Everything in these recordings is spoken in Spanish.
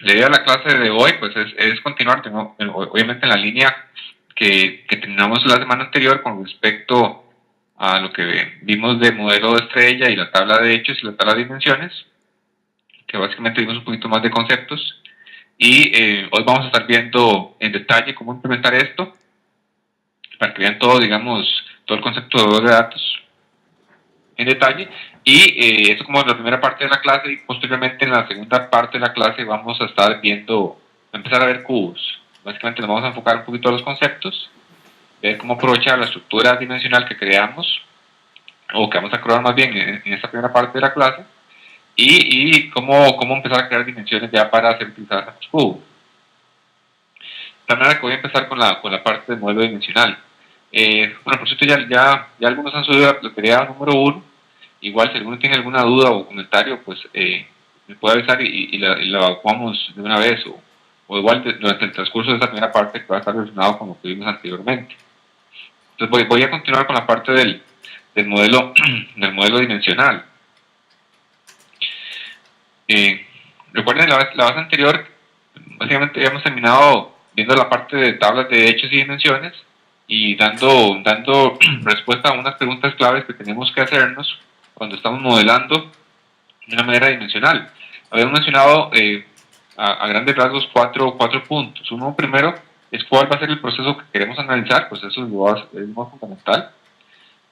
La idea de la clase de hoy pues es continuar, obviamente en la línea que terminamos la semana anterior con respecto a lo que vimos de modelo de estrella y la tabla de hechos y la tabla de dimensiones, que básicamente vimos un poquito más de conceptos. Y hoy vamos a estar viendo en detalle cómo implementar esto para que vean todo, digamos, todo el concepto de datos en detalle. Y eso como la primera parte de la clase, y posteriormente en la segunda parte de la clase vamos a estar viendo, empezar a ver cubos. Básicamente nos vamos a enfocar un poquito a los conceptos, ver cómo aprovechar la estructura dimensional que creamos, o que vamos a crear más bien en esta primera parte de la clase, y cómo empezar a crear dimensiones ya para ser utilizadas en los cubos. De manera que voy a empezar con la parte del modelo dimensional. Bueno, por cierto, ya algunos han subido la tarea número 1. Igual, si alguno tiene alguna duda o comentario, pues me puede avisar y la evacuamos de una vez, o igual durante el transcurso de esta primera parte que va a estar relacionado con lo que vimos anteriormente. Entonces voy a continuar con la parte del modelo del modelo dimensional. Recuerden la base anterior, básicamente habíamos terminado viendo la parte de tablas de hechos y dimensiones y dando respuesta a unas preguntas claves que tenemos que hacernos cuando estamos modelando de una manera dimensional. Habíamos mencionado a grandes rasgos cuatro puntos. Uno primero es cuál va a ser el proceso que queremos analizar, pues eso es lo más fundamental.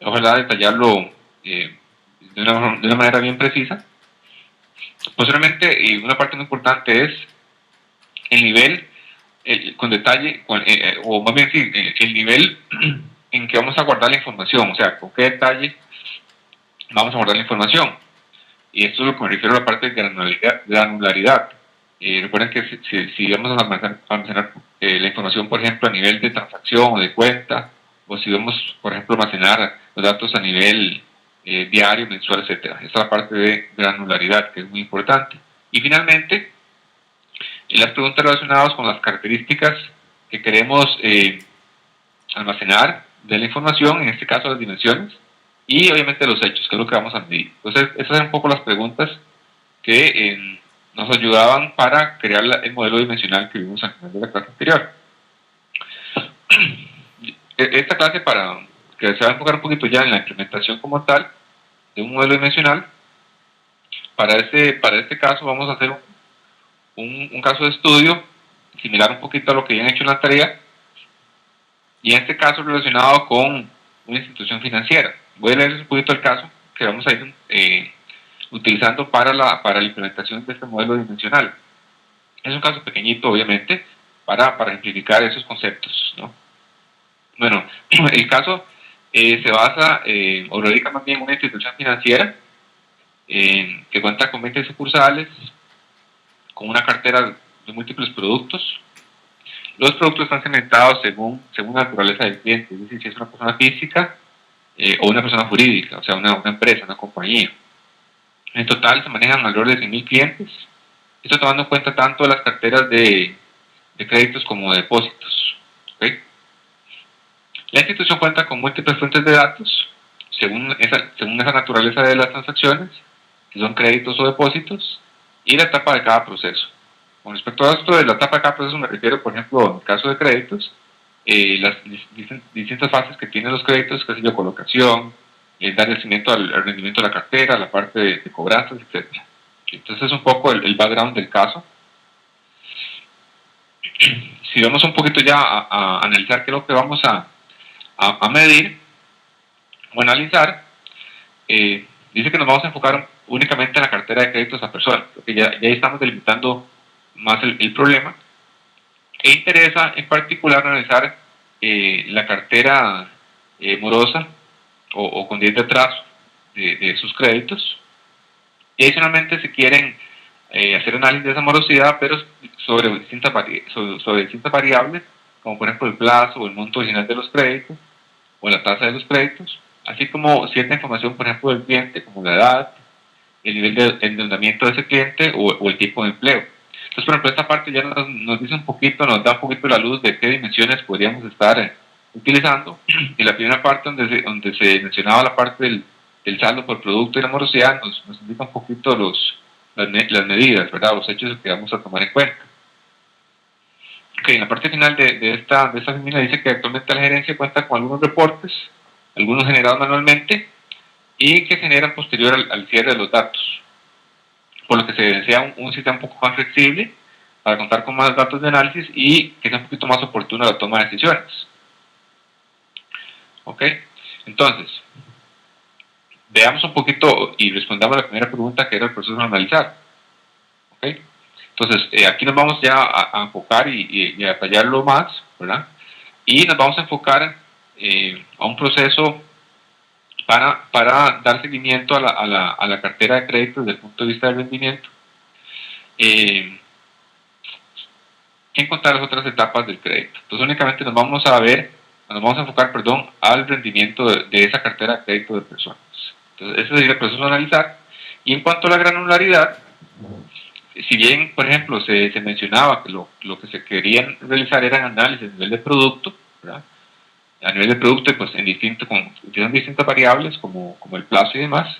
Ojalá detallarlo de una manera bien precisa. Posteriormente, y una parte muy importante es el nivel, con detalle, o más bien sí, el nivel en que vamos a guardar la información, o sea, con qué detalle vamos a guardar la información. Y esto es lo que me refiero a la parte de granularidad. Recuerden que si vamos a almacenar la información, por ejemplo, a nivel de transacción o de cuenta, o si vamos, por ejemplo, a almacenar los datos a nivel diario, mensual, etcétera. Esta es la parte de granularidad, que es muy importante. Y finalmente, las preguntas relacionadas con las características que queremos almacenar de la información, en este caso las dimensiones, y obviamente los hechos, que es lo que vamos a medir. Entonces, esas eran un poco las preguntas que nos ayudaban para crear el modelo dimensional que vimos al final de la clase anterior. Esta clase, para que se va a enfocar un poquito ya en la implementación como tal de un modelo dimensional, para este caso vamos a hacer un caso de estudio similar un poquito a lo que ya han hecho en la tarea, y en este caso relacionado con una institución financiera. Voy a leerles un poquito el caso que vamos a ir utilizando para la implementación de este modelo dimensional. Es un caso pequeñito, obviamente, para ejemplificar esos conceptos, ¿no? Bueno, el caso se basa o radica más bien en una institución financiera que cuenta con 20 sucursales, con una cartera de múltiples productos. Los productos están segmentados según la naturaleza del cliente, es decir, si es una persona física o una persona jurídica, o sea, una empresa, una compañía. En total se manejan alrededor de 100.000 clientes, esto tomando en cuenta tanto las carteras de créditos como de depósitos. ¿Okay? La institución cuenta con múltiples fuentes de datos, según esa naturaleza de las transacciones, si son créditos o depósitos, y la etapa de cada proceso. Con respecto a esto de la etapa de cada proceso me refiero, por ejemplo, en el caso de créditos, las distintas fases que tienen los créditos, que es la colocación, dar seguimiento al rendimiento de la cartera, la parte de cobranzas, etc. Entonces es un poco el background del caso. Si vamos un poquito ya a analizar qué es lo que vamos a medir o analizar, dice que nos vamos a enfocar únicamente en la cartera de créditos a personas, porque ya estamos delimitando más el problema. E interesa en particular analizar la cartera morosa o con 10 de atraso de sus créditos. Y adicionalmente se quieren hacer análisis de esa morosidad, pero sobre distintas variables, como por ejemplo el plazo o el monto original de los créditos, o la tasa de los créditos, así como cierta información, por ejemplo, del cliente, como la edad, el nivel de endeudamiento de ese cliente o el tipo de empleo. Entonces, por ejemplo, esta parte ya nos dice un poquito, nos da un poquito la luz de qué dimensiones podríamos estar utilizando. Y la primera parte donde se mencionaba la parte del saldo por producto y la morosidad nos indica un poquito las medidas, ¿verdad? Los hechos que vamos a tomar en cuenta. Okay, en la parte final de esta fórmula dice que actualmente la gerencia cuenta con algunos reportes, algunos generados manualmente y que generan posterior al cierre de los datos, por lo que se desea un sistema un poco más flexible para contar con más datos de análisis y que sea un poquito más oportuno la toma de decisiones. ¿Ok? Entonces, veamos un poquito y respondamos a la primera pregunta, que era el proceso de analizar. ¿Ok? Entonces, aquí nos vamos ya a enfocar y a detallarlo más, ¿verdad? Y nos vamos a enfocar a un proceso para dar seguimiento a la cartera de crédito desde el punto de vista del rendimiento, sin contar las otras etapas del crédito. Entonces, únicamente nos vamos a enfocar, perdón, al rendimiento de esa cartera de crédito de personas. Entonces, ese sería el proceso de analizar. Y en cuanto a la granularidad, si bien, por ejemplo, se mencionaba que lo que se querían realizar eran análisis a nivel de producto, ¿verdad? A nivel de producto, pues en distintas variables como el plazo y demás,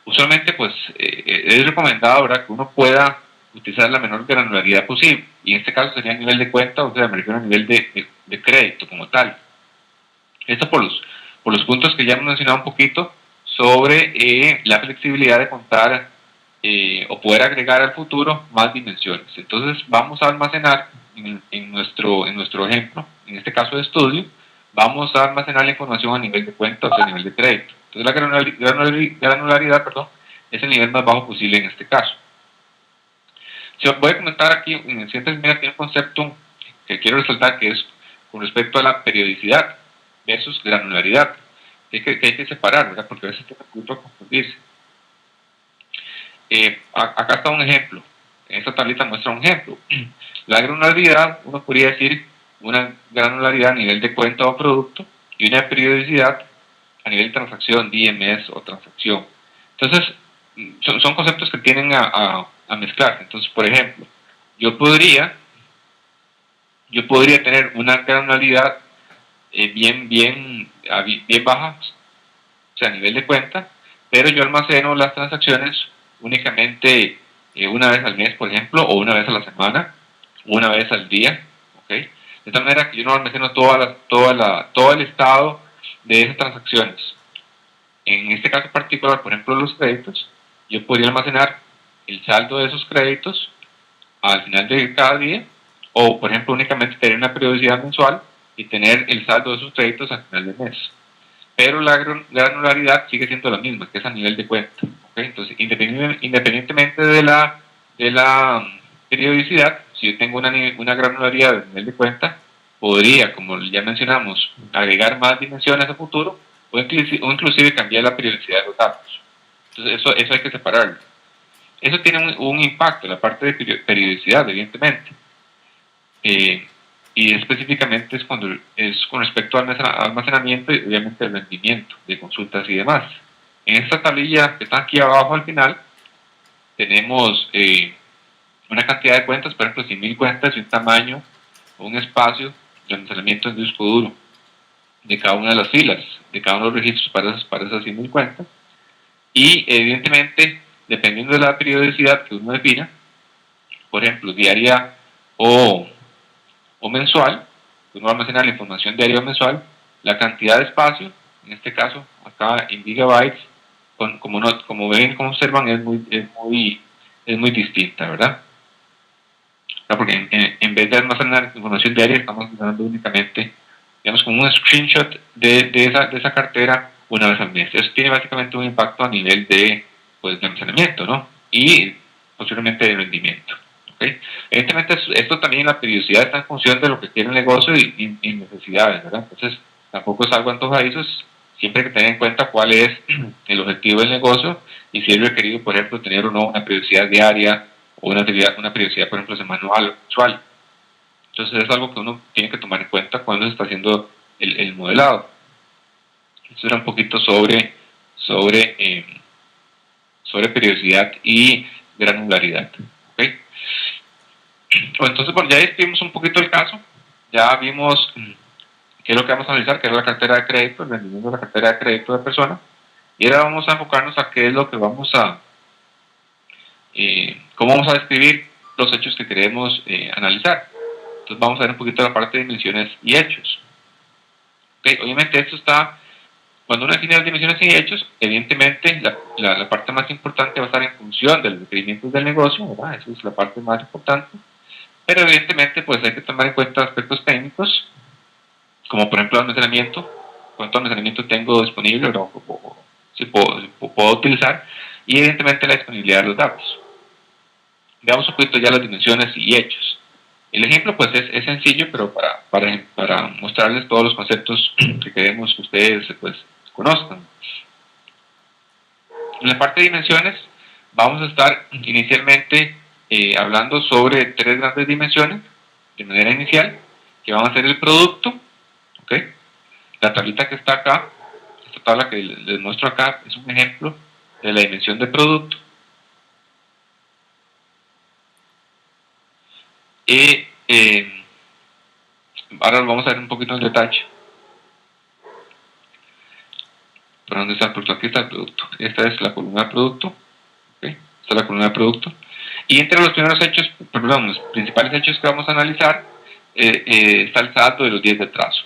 usualmente pues es recomendado, ¿verdad?, que uno pueda utilizar la menor granularidad posible, y en este caso sería a nivel de cuenta, o sea, me refiero a nivel de crédito como tal. Esto por los puntos que ya hemos mencionado un poquito sobre la flexibilidad de contar o poder agregar al futuro más dimensiones. Entonces vamos a almacenar en nuestro ejemplo, en este caso de estudio, vamos a almacenar la información a nivel de cuenta, o sea, a nivel de crédito. Entonces la granularidad, perdón, es el nivel más bajo posible en este caso. Voy a comentar aquí, en cierta medida, tiene un concepto que quiero resaltar, que es con respecto a la periodicidad versus granularidad, que hay que separar, ¿verdad? Porque a veces tiene mucho a confundirse. Acá está un ejemplo. Esta tablita muestra un ejemplo. La granularidad, uno podría decir una granularidad a nivel de cuenta o producto y una periodicidad a nivel de transacción, DMS o transacción. Entonces, son conceptos que tienden a mezclarse. Entonces, por ejemplo, yo podría tener una granularidad bien baja, o sea, a nivel de cuenta, pero yo almaceno las transacciones únicamente una vez al mes, por ejemplo, o una vez a la semana, una vez al día, ¿ok? De tal manera que yo no almaceno todo el estado de esas transacciones. En este caso particular, por ejemplo, los créditos, yo podría almacenar el saldo de esos créditos al final de cada día, o por ejemplo únicamente tener una periodicidad mensual y tener el saldo de esos créditos al final del mes. Pero la granularidad sigue siendo la misma, que es a nivel de cuenta. ¿Okay? Entonces, independientemente de la periodicidad, si yo tengo una granularidad a nivel de cuenta, podría, como ya mencionamos, agregar más dimensiones a futuro o inclusive cambiar la periodicidad de los datos. Entonces, eso hay que separarlo. Eso tiene un impacto en la parte de periodicidad, evidentemente. Y específicamente es con respecto al almacenamiento y obviamente el rendimiento de consultas y demás. En esta tablilla que está aquí abajo al final, tenemos una cantidad de cuentas, por ejemplo, 100.000 cuentas y un tamaño o un espacio de almacenamiento en disco duro de cada una de las filas, de cada uno de los registros para esas 100.000 cuentas. Y evidentemente, dependiendo de la periodicidad que uno defina, por ejemplo, diaria o mensual, uno va a almacenar la información diaria o mensual, la cantidad de espacio, en este caso, acá en gigabytes, como ven, como observan, es muy distinta, ¿verdad? Porque en vez de almacenar información diaria, estamos almacenando únicamente, digamos, como un screenshot de esa cartera una vez al mes. Eso tiene básicamente un impacto a nivel de almacenamiento, ¿no? Y posiblemente de rendimiento. ¿Okay? Evidentemente, esto también, la periodicidad está en función de lo que quiere el negocio y necesidades, ¿verdad? Entonces, tampoco es algo antojadizo, siempre hay que tener en cuenta cuál es el objetivo del negocio y si es requerido, por ejemplo, tener o no una periodicidad diaria o una periodicidad, por ejemplo, semanal o mensual. Entonces, es algo que uno tiene que tomar en cuenta cuando se está haciendo el modelado. Eso era un poquito sobre periodicidad y granularidad. ¿Okay? Entonces, bueno, ya vimos un poquito el caso, ya vimos qué es lo que vamos a analizar, qué es la cartera de crédito, el rendimiento de la cartera de crédito de persona, y ahora vamos a enfocarnos a qué es lo que vamos a cómo vamos a describir los hechos que queremos analizar. Entonces vamos a ver un poquito la parte de dimensiones y hechos. Okay, obviamente esto está, cuando uno define las dimensiones y hechos, evidentemente la parte más importante va a estar en función de los requerimientos del negocio, ¿verdad? Esa es la parte más importante. Pero evidentemente pues hay que tomar en cuenta aspectos técnicos, como por ejemplo almacenamiento, cuánto almacenamiento tengo disponible o si puedo utilizar, y evidentemente la disponibilidad de los datos. Veamos un poquito ya las dimensiones y hechos. El ejemplo pues es sencillo, pero para mostrarles todos los conceptos que queremos que ustedes pues conozcan. En la parte de dimensiones vamos a estar inicialmente hablando sobre 3 grandes dimensiones de manera inicial, que van a ser el producto, ¿okay? La tablita que está acá, esta tabla que les muestro acá, es un ejemplo de la dimensión de producto. Y ahora lo vamos a ver un poquito en detalle. ¿Por dónde está el producto? Aquí está el producto. Esta es la columna de producto. ¿Okay? Esta es la columna de producto. Y entre los primeros hechos, perdón, los principales hechos que vamos a analizar, está el saldo de los días de trazo.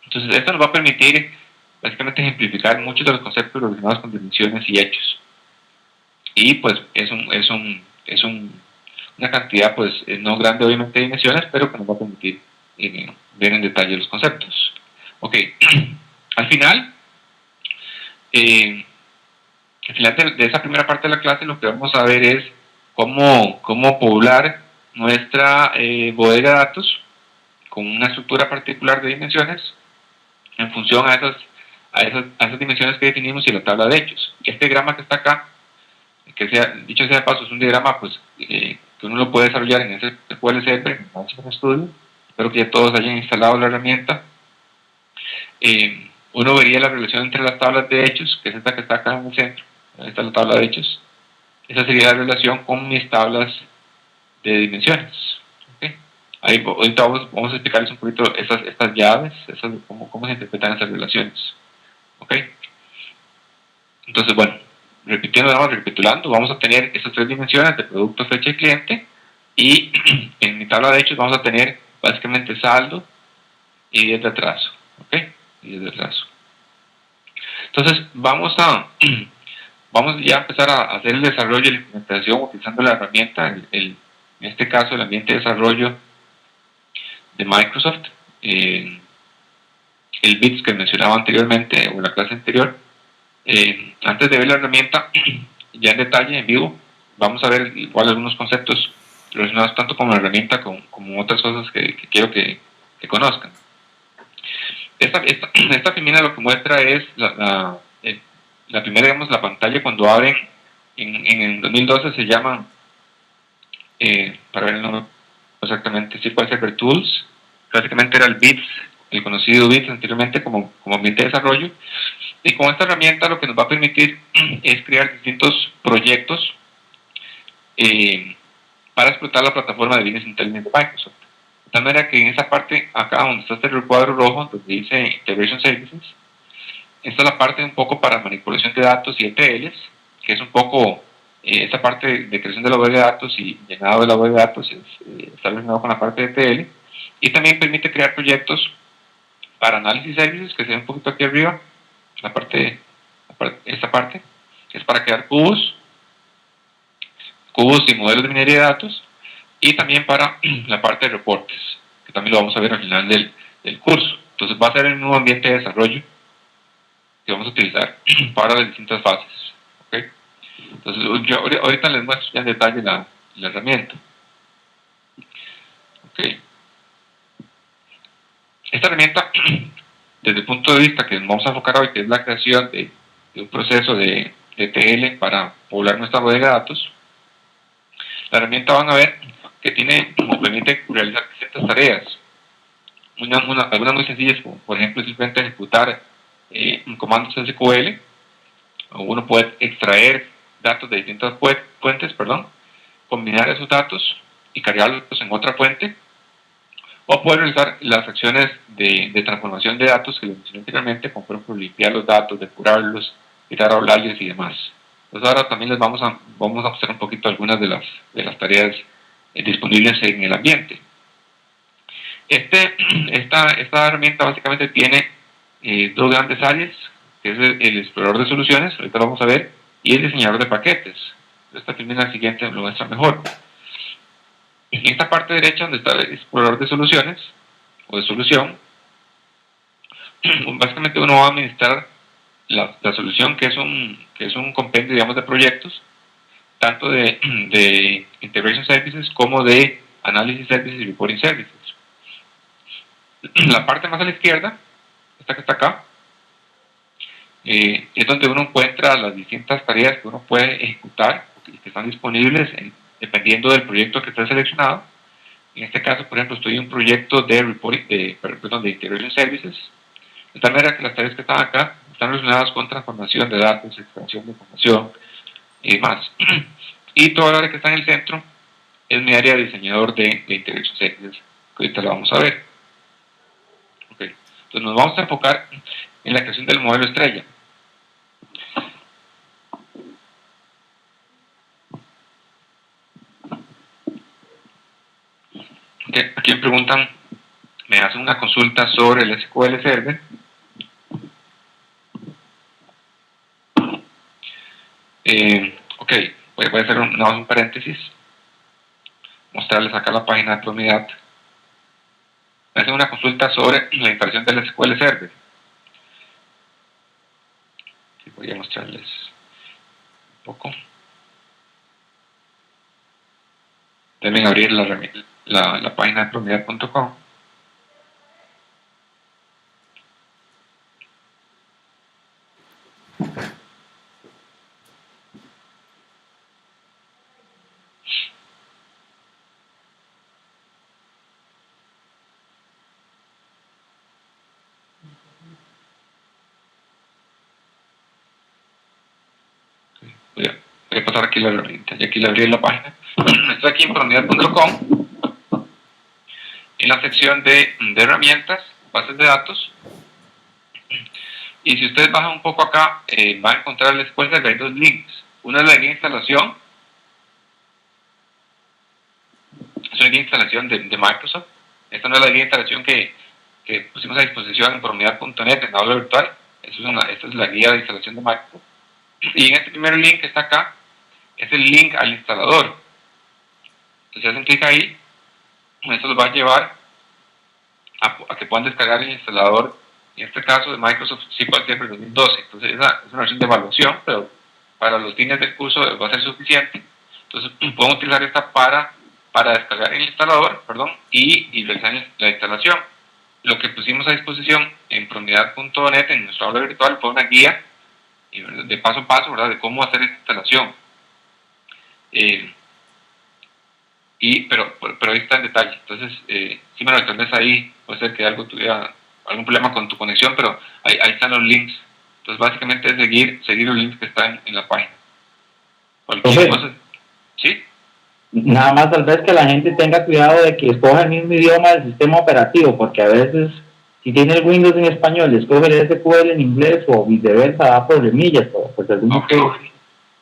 Entonces, esto nos va a permitir básicamente ejemplificar muchos de los conceptos relacionados con dimensiones y hechos. Y pues es una cantidad pues no grande obviamente de dimensiones, pero que nos va a permitir ver en detalle los conceptos. Ok, al final de esa primera parte de la clase lo que vamos a ver es cómo poblar nuestra bodega de datos con una estructura particular de dimensiones en función a esas dimensiones que definimos y la tabla de hechos. Este diagrama que está acá, que dicho sea de paso, es un diagrama pues, que uno lo puede desarrollar en ese SQL en Studio. Espero que ya todos hayan instalado la herramienta. Uno vería la relación entre las tablas de hechos, que es esta que está acá en el centro. Ahí está la tabla de hechos. Esa sería la relación con mis tablas de dimensiones. ¿Okay? Ahí ahorita vamos a explicarles un poquito estas llaves, cómo se interpretan esas relaciones. ¿Okay? Entonces, bueno, recapitulando, vamos a tener esas 3 dimensiones de producto, fecha y cliente, y en mi tabla de hechos vamos a tener básicamente saldo y días de atraso. ¿Okay? Días de atraso. Entonces, vamos ya a empezar a hacer el desarrollo y la implementación utilizando la herramienta, en este caso el ambiente de desarrollo de Microsoft, el BITS que mencionaba anteriormente o en la clase anterior. Antes de ver la herramienta ya en detalle, en vivo, vamos a ver igual algunos conceptos relacionados tanto con la herramienta como otras cosas que quiero que conozcan. Esta filmina lo que muestra es la primera, digamos, la pantalla cuando abren en el 2012 se llama, para ver el nombre exactamente, SQL Server Tools, básicamente era el BITS, el conocido BITS anteriormente como ambiente de desarrollo, y con esta herramienta lo que nos va a permitir es crear distintos proyectos para explotar la plataforma de Business Intelligence de Microsoft. De tal manera que en esa parte, acá donde está este recuadro rojo, donde dice Integration Services, esta es la parte un poco para manipulación de datos y ETLs, que es un poco esta parte de creación de la base de datos y llenado de la base de datos está relacionado con la parte de ETL, y también permite crear proyectos para análisis services, que se ve un poquito aquí arriba, esta parte, que es para crear cubos y modelos de minería de datos, y también para la parte de reportes, que también lo vamos a ver al final del curso. Entonces va a ser el nuevo ambiente de desarrollo que vamos a utilizar para las distintas fases. ¿Okay? Entonces yo ahorita les muestro ya en detalle la herramienta. Okay. Esta herramienta, desde el punto de vista que nos vamos a enfocar hoy, que es la creación de un proceso de ETL para poblar nuestra bodega de datos, la herramienta van a ver que permite realizar ciertas tareas. Algunas muy sencillas, como por ejemplo simplemente ejecutar comandos SQL, o uno puede extraer datos de distintas fuentes, combinar esos datos y cargarlos en otra fuente, o puede realizar las acciones de transformación de datos que les mencioné anteriormente, como por ejemplo limpiar los datos, depurarlos, quitar aulajes y demás. Entonces ahora también vamos a mostrar un poquito algunas de las tareas disponibles en el ambiente. Esta herramienta básicamente tiene dos grandes áreas, que es el explorador de soluciones, ahorita lo vamos a ver, y el diseñador de paquetes. Esta primera siguiente lo muestra mejor. En esta parte derecha, donde está el explorador de soluciones, o de solución, básicamente uno va a administrar la solución, que es un compendio, digamos, de proyectos, tanto de Integration Services como de Analysis Services y Reporting Services. La parte más a la izquierda, esta que está acá, es donde uno encuentra las distintas tareas que uno puede ejecutar, que están disponibles dependiendo del proyecto que esté seleccionado. En este caso, por ejemplo, estoy en un proyecto de Integration Services, de tal manera que las tareas que están acá están relacionadas con transformación de datos, extracción de información y demás. Y toda la área que está en el centro es mi área de diseñador de Integration Services, que ahorita la vamos a ver. Okay. Entonces nos vamos a enfocar en la creación del modelo estrella. Okay. Aquí me preguntan, me hacen una consulta sobre el SQL Server. Ok, voy a hacer un paréntesis, mostrarles acá la página de Promidad. Me hacen una consulta sobre la instalación del SQL Server. Aquí voy a mostrarles un poco. Deben abrir la página de promidad.com. Voy a pasar aquí la herramienta, y aquí le abrí la página. Estoy aquí en promidad.com, en la sección de herramientas, bases de datos. Y si ustedes bajan un poco acá, van a encontrar después de hay dos links. Uno es la guía de instalación, es una guía de instalación de Microsoft. Esta no es la guía de instalación que pusimos a disposición en promidad.net en aula virtual. Esta es la guía de instalación de Microsoft. Y en este primer link que está acá, es el link al instalador. Entonces hacen clic ahí, eso los va a llevar a que puedan descargar el instalador, en este caso de Microsoft SQL Server 2012. Entonces es una versión de evaluación, pero para los fines del curso va a ser suficiente. Entonces podemos utilizar esta para descargar el instalador, y realizar la instalación. Lo que pusimos a disposición en promidad.net en nuestra aula virtual fue una guía de paso a paso, ¿verdad?, de cómo hacer esta instalación. Pero ahí está en detalle. Entonces, sí, Manuel, tal vez ahí puede ser que algo tuviera algún problema con tu conexión, pero ahí están los links. Entonces, básicamente es seguir los links que están en la página. Cualquier cosa. ¿Sí? Nada más tal vez que la gente tenga cuidado de que escoja el mismo idioma del sistema operativo, porque a veces si tiene el Windows en español y escoge el SQL en inglés o viceversa, da problemillas. Pues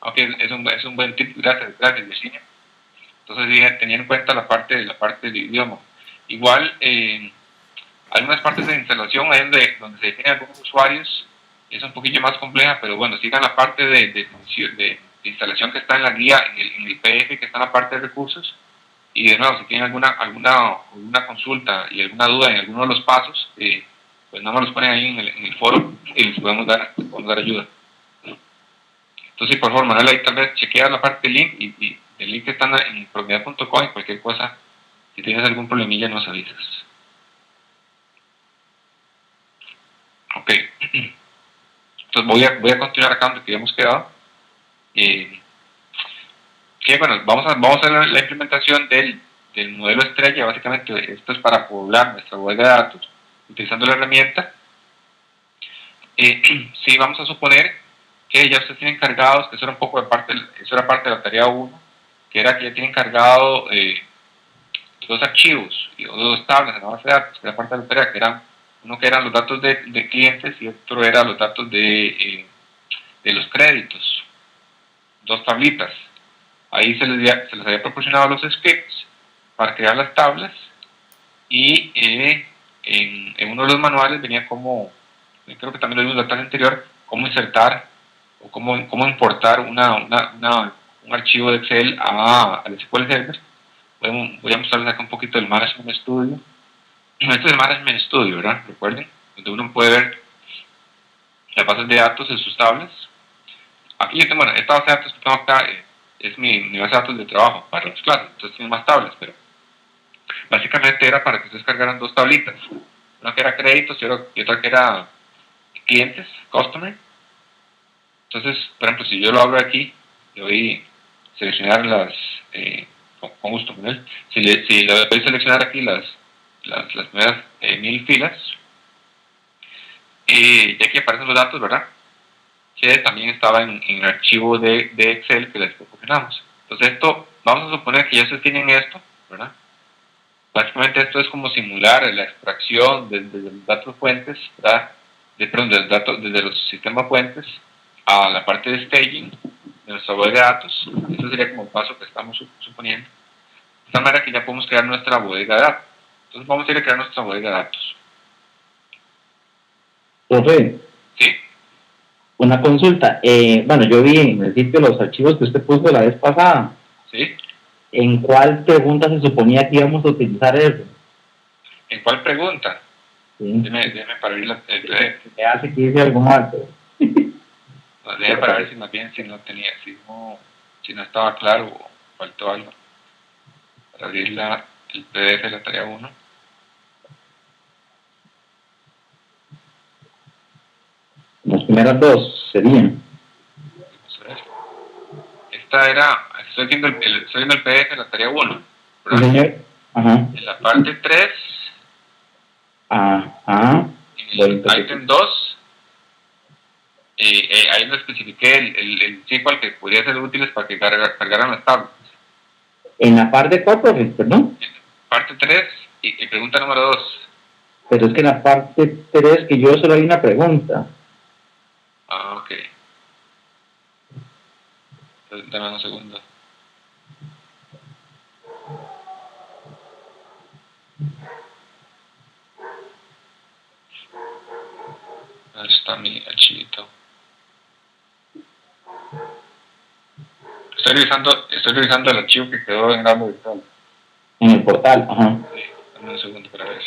Ok, es un buen tip. Gracias, Virginia. Entonces, sí, tener en cuenta la parte del idioma. Igual, algunas partes de instalación ahí donde se definen algunos usuarios es un poquillo más compleja, pero bueno, sigan la parte de instalación que está en la guía, en el PDF que está en la parte de recursos. Y de nuevo, si tienen alguna consulta y alguna duda en alguno de los pasos, pues nada más los ponen ahí en el foro y les podemos dar ayuda. Entonces, por favor, Manuel, ahí tal vez chequea la parte del link y el link está en promidad.com, y cualquier cosa, si tienes algún problemilla, nos avisas. Ok. Entonces voy a continuar acá donde habíamos quedado. Bueno, vamos a hacer la implementación del modelo estrella. Básicamente esto es para poblar nuestra web de datos utilizando la herramienta. Sí, vamos a suponer que ya ustedes tienen cargados, que eso era parte de la tarea 1, que era que ya tienen cargado dos archivos o dos tablas en la base de datos, que era parte de la tarea, que eran uno que eran los datos de clientes y otro era los datos de los créditos. dos tablitas. Ahí se les había proporcionado los scripts para crear las tablas, y en uno de los manuales venía como, creo que también lo vimos en la clase anterior, cómo insertar o cómo importar un archivo de Excel al SQL Server. Voy a mostrarles acá un poquito del Management Studio. Este es el Management Studio, ¿verdad? Recuerden, donde uno puede ver las bases de datos en sus tablas. Aquí yo tengo, bueno, esta base de datos que tengo acá es mi base de datos de trabajo para las clases, entonces tiene más tablas, pero básicamente era para que ustedes cargaran dos tablitas, una que era créditos y otra que era clientes, customer. Entonces, por ejemplo, si yo lo abro aquí, le voy a seleccionar las, con gusto, ¿no? Si le voy a seleccionar aquí las primeras 1000 filas, y aquí aparecen los datos, ¿verdad? Que también estaba en el archivo de Excel que les proporcionamos. Entonces esto, vamos a suponer que ya ustedes tienen esto, ¿verdad? Básicamente esto es como simular la extracción desde los datos fuentes, ¿verdad? Desde los sistemas fuentes a la parte de staging de nuestra bodega de datos. Este sería como el paso que estamos suponiendo. De tal manera que ya podemos crear nuestra bodega de datos. Entonces vamos a ir a crear nuestra bodega de datos. Profe, ¿Sí? una consulta. Bueno, yo vi en el sitio los archivos que usted puso la vez pasada. ¿Sí? ¿En cuál pregunta se suponía que íbamos a utilizar eso? ¿En cuál pregunta? Sí. Déjeme para abrir el PDF. Me hace que dice algo mal. Déjeme para ver si más bien si no estaba claro o faltó algo. Para abrir el PDF de la tarea 1. Las primeras dos serían. Vamos a ver. Esta era, estoy viendo el PDF de la tarea 1. Sí, señor. Ajá. En la parte 3, Ajá. en el item 2, ahí le especifiqué el SQL que podría ser útiles para que cargaran las tablas. En la parte 4, perdón. Parte 3 y pregunta número 2. Pero es que en la parte 3 que yo solo hay una pregunta. Ah, ok. Entonces, dame un segundo. Ahí está mi archivito. Estoy revisando el archivo que quedó en Grambo virtual. En el portal, ajá. Sí, dame un segundo para ver.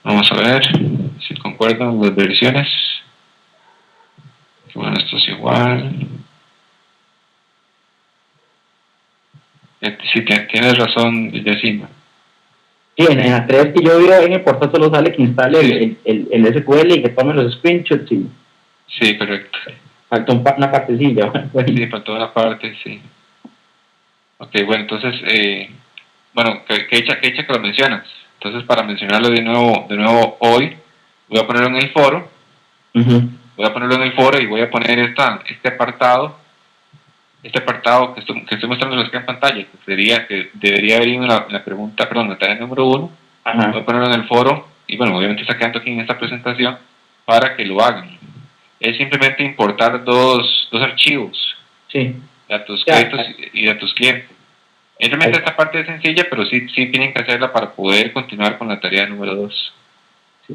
Vamos a ver si concuerdan las versiones. Bueno, esto es igual. Sí, tienes razón, Yacina. Sí, en la 3 que yo vi en el portal solo sale que instale sí. el SQL y que tome los screenshots. Sí, correcto. Faltó una partecilla. Sí, faltó una parte, sí. Ok, bueno, entonces, bueno, que hecha que lo mencionas. Entonces, para mencionarlo de nuevo hoy, voy a ponerlo en el foro. Voy a ponerlo en el foro y voy a poner este apartado que estoy mostrándoles acá en pantalla, que debería haber ido en la pregunta, perdón, la tarea número 1. Voy a ponerlo en el foro y bueno, obviamente está quedando aquí en esta presentación para que lo hagan. Es simplemente importar dos archivos. Sí. De tus créditos y de tus clientes. Realmente esta parte es sencilla, pero sí tienen que hacerla para poder continuar con la tarea número 2.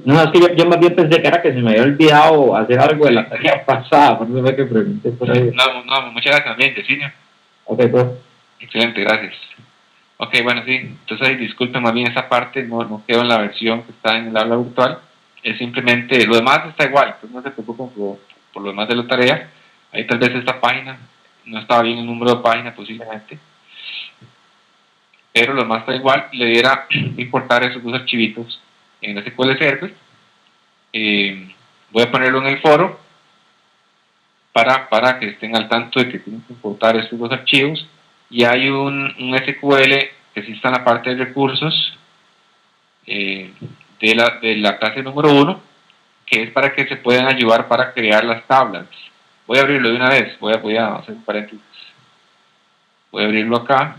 No, es que yo más bien pensé que era que se me había olvidado hacer algo de la tarea pasada, por eso fue que pregunté por ahí. No, muchas gracias también, Yesenia. Ok, pues. Excelente, gracias. Ok, bueno, sí, entonces ahí disculpen más bien esa parte, no quedó en la versión que está en el aula virtual. Es simplemente, lo demás está igual, entonces no se preocupen por lo demás de la tarea. Ahí tal vez esta página no estaba bien el número de página posiblemente, pero lo demás está igual. Le diera importar esos dos archivitos en el SQL Server. Voy a ponerlo en el foro para que estén al tanto de que tienen que importar estos dos archivos. Y hay un SQL que sí está en la parte de recursos de la clase número 1, que es para que se puedan ayudar para crear las tablas. Voy a abrirlo de una vez, voy a hacer un paréntesis. Voy a abrirlo acá.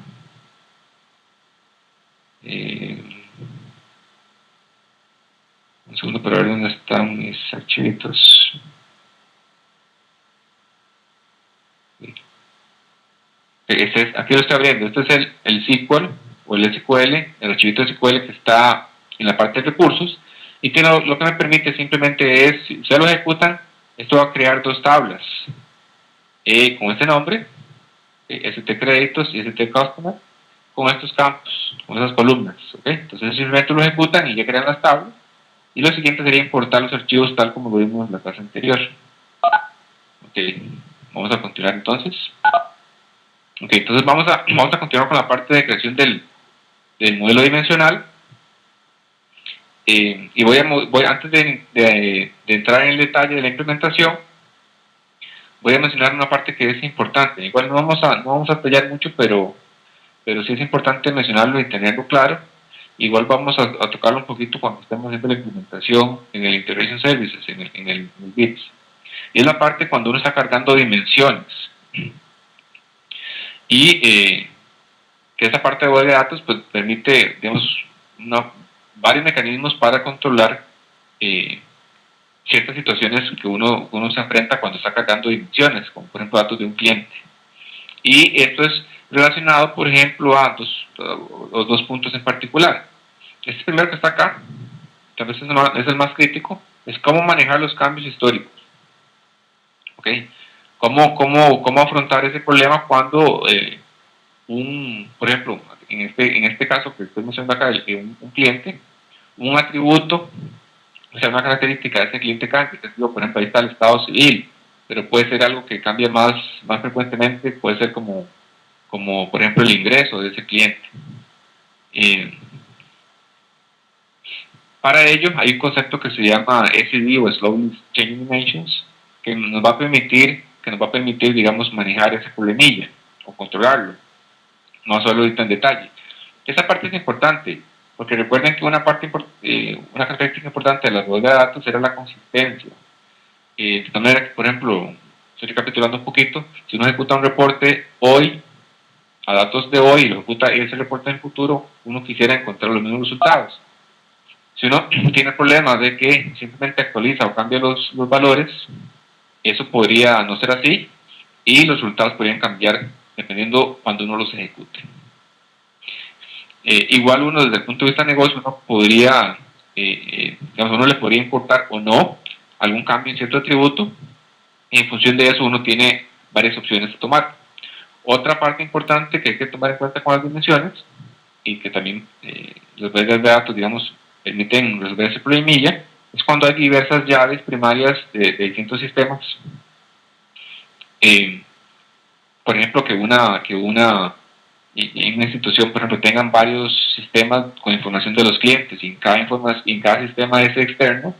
Un segundo para ver dónde están mis archivitos. Aquí lo estoy abriendo. Este es el SQL o el SQL, el archivito SQL que está en la parte de recursos. Y que lo que me permite simplemente es, si ustedes lo ejecutan, esto va a crear dos tablas con este nombre, ST créditos y ST customer, con estos campos, con esas columnas. ¿Okay? Entonces simplemente lo ejecutan y ya crean las tablas. Y lo siguiente sería importar los archivos tal como lo vimos en la clase anterior. Ok, vamos a continuar entonces. Ok, entonces vamos a continuar con la parte de creación del modelo dimensional. Y antes de entrar en el detalle de la implementación, voy a mencionar una parte que es importante. Igual no vamos a detallar mucho, pero sí es importante mencionarlo y tenerlo claro. Igual vamos a tocarlo un poquito cuando estemos haciendo la implementación en el Integration Services, en el BITS. Y es la parte cuando uno está cargando dimensiones. Y que esa parte de base de datos pues, permite, digamos, varios mecanismos para controlar ciertas situaciones que uno se enfrenta cuando está cargando dimensiones, como por ejemplo datos de un cliente. Y esto es relacionado, por ejemplo, a los dos puntos en particular. Este primero que está acá, tal vez es el más crítico, es cómo manejar los cambios históricos. ¿Okay? ¿Cómo afrontar ese problema cuando por ejemplo, en este caso que estoy mencionando acá, un cliente, un atributo, o sea, una característica de ese cliente cambia, por ejemplo, ahí está el estado civil, pero puede ser algo que cambia más frecuentemente, puede ser como por ejemplo el ingreso de ese cliente. Para ello hay un concepto que se llama SD o Slowly Changing Dimensions, que nos va a permitir, digamos, manejar ese problemilla o controlarlo. No solo ahorita en detalle. Esa parte es importante, porque recuerden que una característica importante de las bases de datos era la consistencia. De tal manera que, por ejemplo, estoy recapitulando un poquito, si uno ejecuta un reporte hoy, a datos de hoy, y lo ejecuta ese reporte en el futuro, uno quisiera encontrar los mismos resultados. Si uno tiene problemas de que simplemente actualiza o cambia los valores, eso podría no ser así, y los resultados podrían cambiar dependiendo cuando uno los ejecute. Igual uno desde el punto de vista de negocio, uno le podría importar o no algún cambio en cierto atributo, y en función de eso uno tiene varias opciones a tomar. Otra parte importante que hay que tomar en cuenta con las dimensiones, y que también los bases de datos, digamos, permiten resolver ese problemilla, es cuando hay diversas llaves primarias de distintos sistemas. Por ejemplo, que una institución, por ejemplo, tengan varios sistemas con información de los clientes, y en cada sistema ese externo,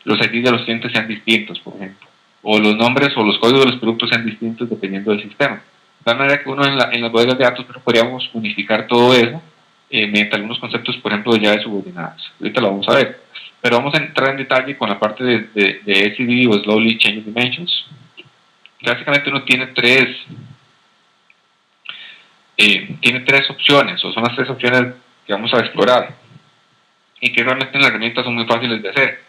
los IDs de los clientes sean distintos, por ejemplo, o los nombres o los códigos de los productos sean distintos dependiendo del sistema. De tal manera que uno en las bodegas de datos podríamos unificar todo eso mediante algunos conceptos, por ejemplo, de llaves subordinadas. Ahorita lo vamos a ver. Pero vamos a entrar en detalle con la parte de SDD o Slowly Changing Dimensions. Básicamente uno tiene tres opciones, o son las tres opciones que vamos a explorar, y que realmente en las herramientas son muy fáciles de hacer.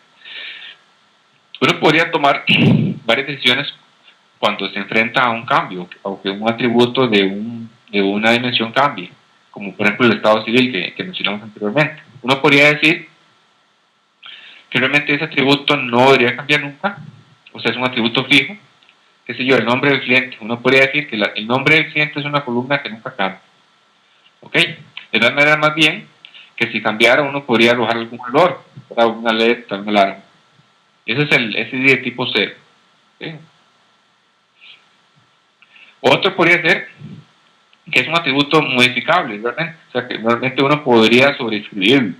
Uno podría tomar varias decisiones cuando se enfrenta a un cambio, o que un atributo de una dimensión cambie, como por ejemplo el estado civil que mencionamos anteriormente. Uno podría decir que realmente ese atributo no debería cambiar nunca, o sea, es un atributo fijo, qué sé yo, el nombre del cliente. Uno podría decir que el nombre del cliente es una columna que nunca cambia. ¿Ok? De tal manera, más bien, que si cambiara uno podría arrojar algún valor, una alerta, una alarma. Ese es el SDD de tipo 0. ¿Okay? Otro podría ser que es un atributo modificable, ¿verdad? O sea, que realmente uno podría sobreescribirlo,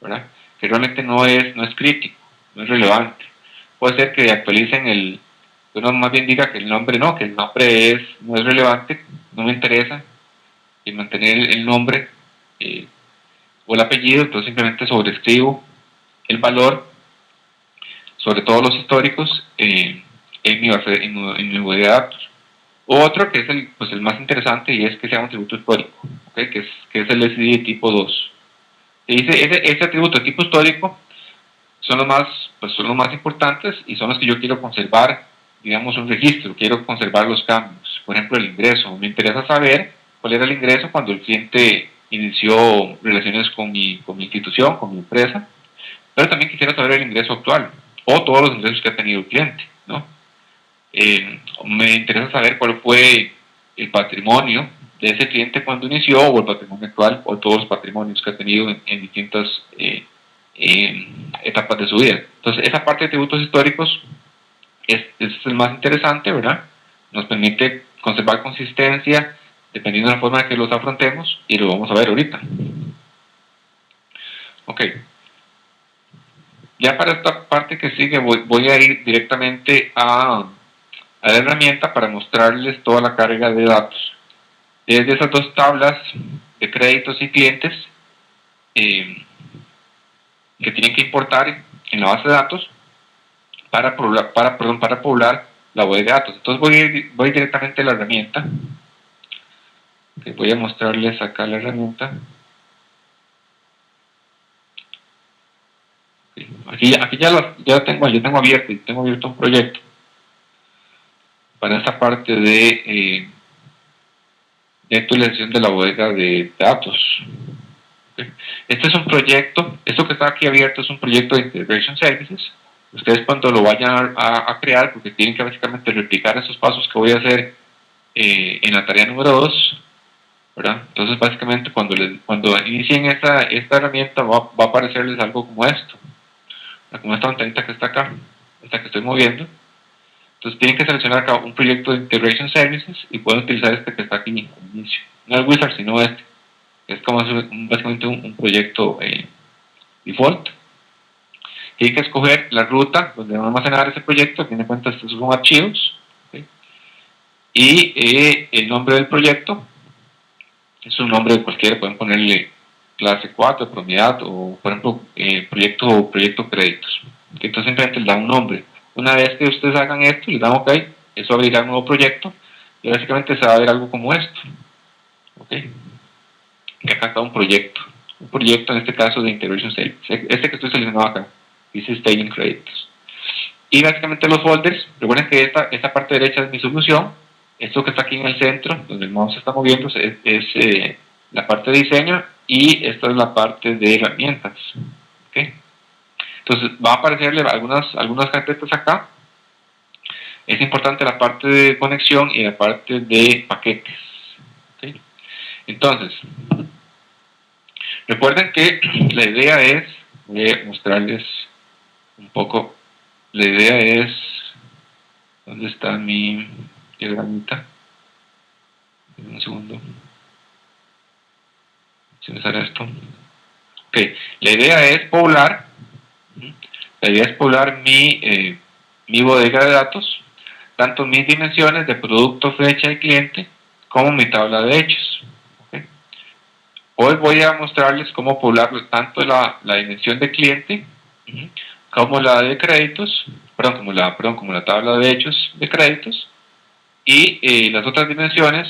¿verdad? Que realmente no es crítico, no es relevante. Puede ser que actualicen uno más bien diga que el nombre no es relevante, no me interesa, y mantener el nombre o el apellido, entonces simplemente sobreescribo el valor sobre todo los históricos, en mi base, en mi bodega de datos. Otro que es el más interesante y es que sea un atributo histórico, ¿okay? que es el SID de tipo 2. Se dice, ese atributo de tipo histórico son son los más importantes y son los que yo quiero conservar, digamos, un registro, quiero conservar los cambios. Por ejemplo, el ingreso. Me interesa saber cuál era el ingreso cuando el cliente inició relaciones con mi institución, con mi empresa, pero también quisiera saber el ingreso actual o todos los ingresos que ha tenido el cliente, ¿no? Me interesa saber cuál fue el patrimonio de ese cliente cuando inició, o el patrimonio actual, o todos los patrimonios que ha tenido en distintas etapas de su vida. Entonces, esa parte de tributos históricos es el más interesante, ¿verdad? Nos permite conservar consistencia dependiendo de la forma en que los afrontemos, y lo vamos a ver ahorita. Ok. Ya para esta parte que sigue voy a ir directamente a la herramienta para mostrarles toda la carga de datos. Desde esas dos tablas de créditos y clientes que tienen que importar en la base de datos para poblar la web de datos. Entonces voy directamente a la herramienta. Okay, voy a mostrarles acá la herramienta. Okay, aquí ya tengo abierto un proyecto para esta parte de actualización de la bodega de datos. Okay. Este es un proyecto, esto que está aquí abierto es un proyecto de Integration Services. Ustedes cuando lo vayan a crear, porque tienen que básicamente replicar esos pasos que voy a hacer en la tarea número 2, ¿verdad? Entonces básicamente cuando inicien esta herramienta va a aparecerles algo como esto, como esta ventanita que está acá, esta que estoy moviendo. Entonces tienen que seleccionar acá un proyecto de Integration Services y pueden utilizar este que está aquí al inicio. No el Wizard, sino este. Es como básicamente un proyecto default. Tienen que escoger la ruta donde van a almacenar ese proyecto. A fin de cuentas, estos son archivos. ¿Okay? Y el nombre del proyecto es un nombre de cualquiera. Pueden ponerle clase 4, propiedad o, por ejemplo, proyecto créditos. ¿Okay? Entonces simplemente les da un nombre. Una vez que ustedes hagan esto, les dan OK, eso abrirá un nuevo proyecto y básicamente se va a ver algo como esto. ¿Okay? Que acá está un proyecto en este caso de Integration Service, este que estoy seleccionando acá, dice Staging Credits. Y básicamente los folders, recuerden que esta parte derecha es mi solución, esto que está aquí en el centro, donde el mouse se está moviendo, es la parte de diseño, y esta es la parte de herramientas. ¿Okay? Entonces va a aparecerle algunas carpetas acá. Es importante la parte de conexión y la parte de paquetes. ¿Okay? Entonces, recuerden que la idea es, voy a mostrarles un poco, la idea es, ¿dónde está mi diagramita? Un segundo, si me sale esto. Ok, la idea es poblar, mi bodega de datos, tanto mis dimensiones de producto, fecha y cliente, como mi tabla de hechos. Okay. Hoy voy a mostrarles cómo poblar tanto la dimensión de cliente como la de créditos, como la tabla de hechos de créditos, y las otras dimensiones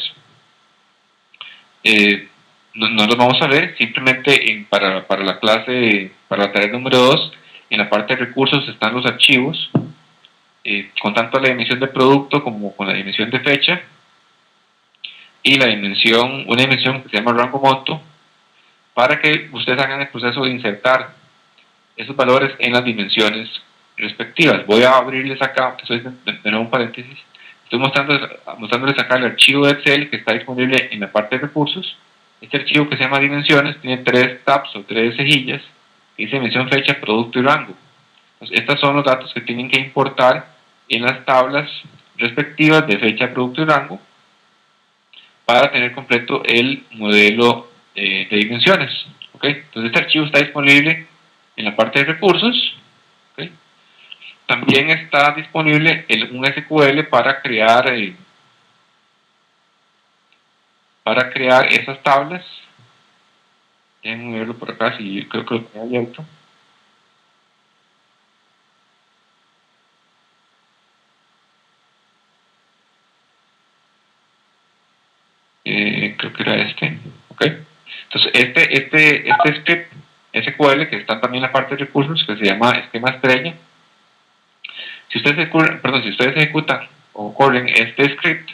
no los vamos a ver, simplemente para la clase, para la tarea número 2, en la parte de recursos están los archivos, con tanto la dimensión de producto como con la dimensión de fecha, y una dimensión que se llama rango monto, para que ustedes hagan el proceso de insertar esos valores en las dimensiones respectivas. Voy a abrirles acá, que soy de nuevo un paréntesis, estoy mostrándoles acá el archivo de Excel que está disponible en la parte de recursos. Este archivo que se llama dimensiones tiene 3 tabs o 3 cejillas, que dice dimensión, fecha, producto y rango. Entonces, estos son los datos que tienen que importar en las tablas respectivas de fecha, producto y rango para tener completo el modelo de dimensiones. ¿Okay? Entonces este archivo está disponible en la parte de recursos. ¿Okay? También está disponible un SQL para crear esas tablas. Déjenme verlo por acá, si creo que lo tengo abierto. creo que era este, ok. Entonces este script SQL que está también en la parte de recursos, que se llama esquema estrella. Si ustedes ejecutan o corren este script,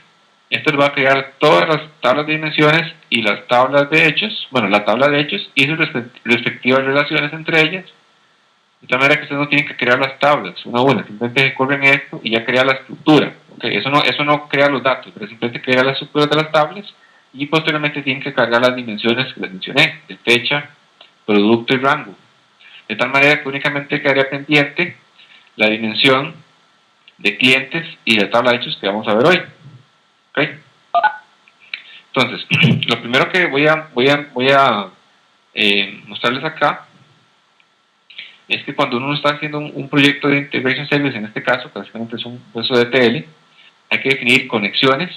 esto les va a crear todas las tablas de dimensiones y las tablas de hechos, bueno, la tabla de hechos y sus respectivas relaciones entre ellas, de tal manera que ustedes no tienen que crear las tablas una a una, simplemente corren esto y ya crea la estructura. Okay, eso no crea los datos, pero simplemente crea la estructura de las tablas y posteriormente tienen que cargar las dimensiones que les mencioné, de fecha, producto y rango. De tal manera que únicamente quedaría pendiente la dimensión de clientes y de tabla de hechos que vamos a ver hoy. ¿Okay? Entonces, lo primero que voy a mostrarles acá es que cuando uno está haciendo un proyecto de Integration Service, en este caso, que básicamente es un proceso de ETL, hay que definir conexiones,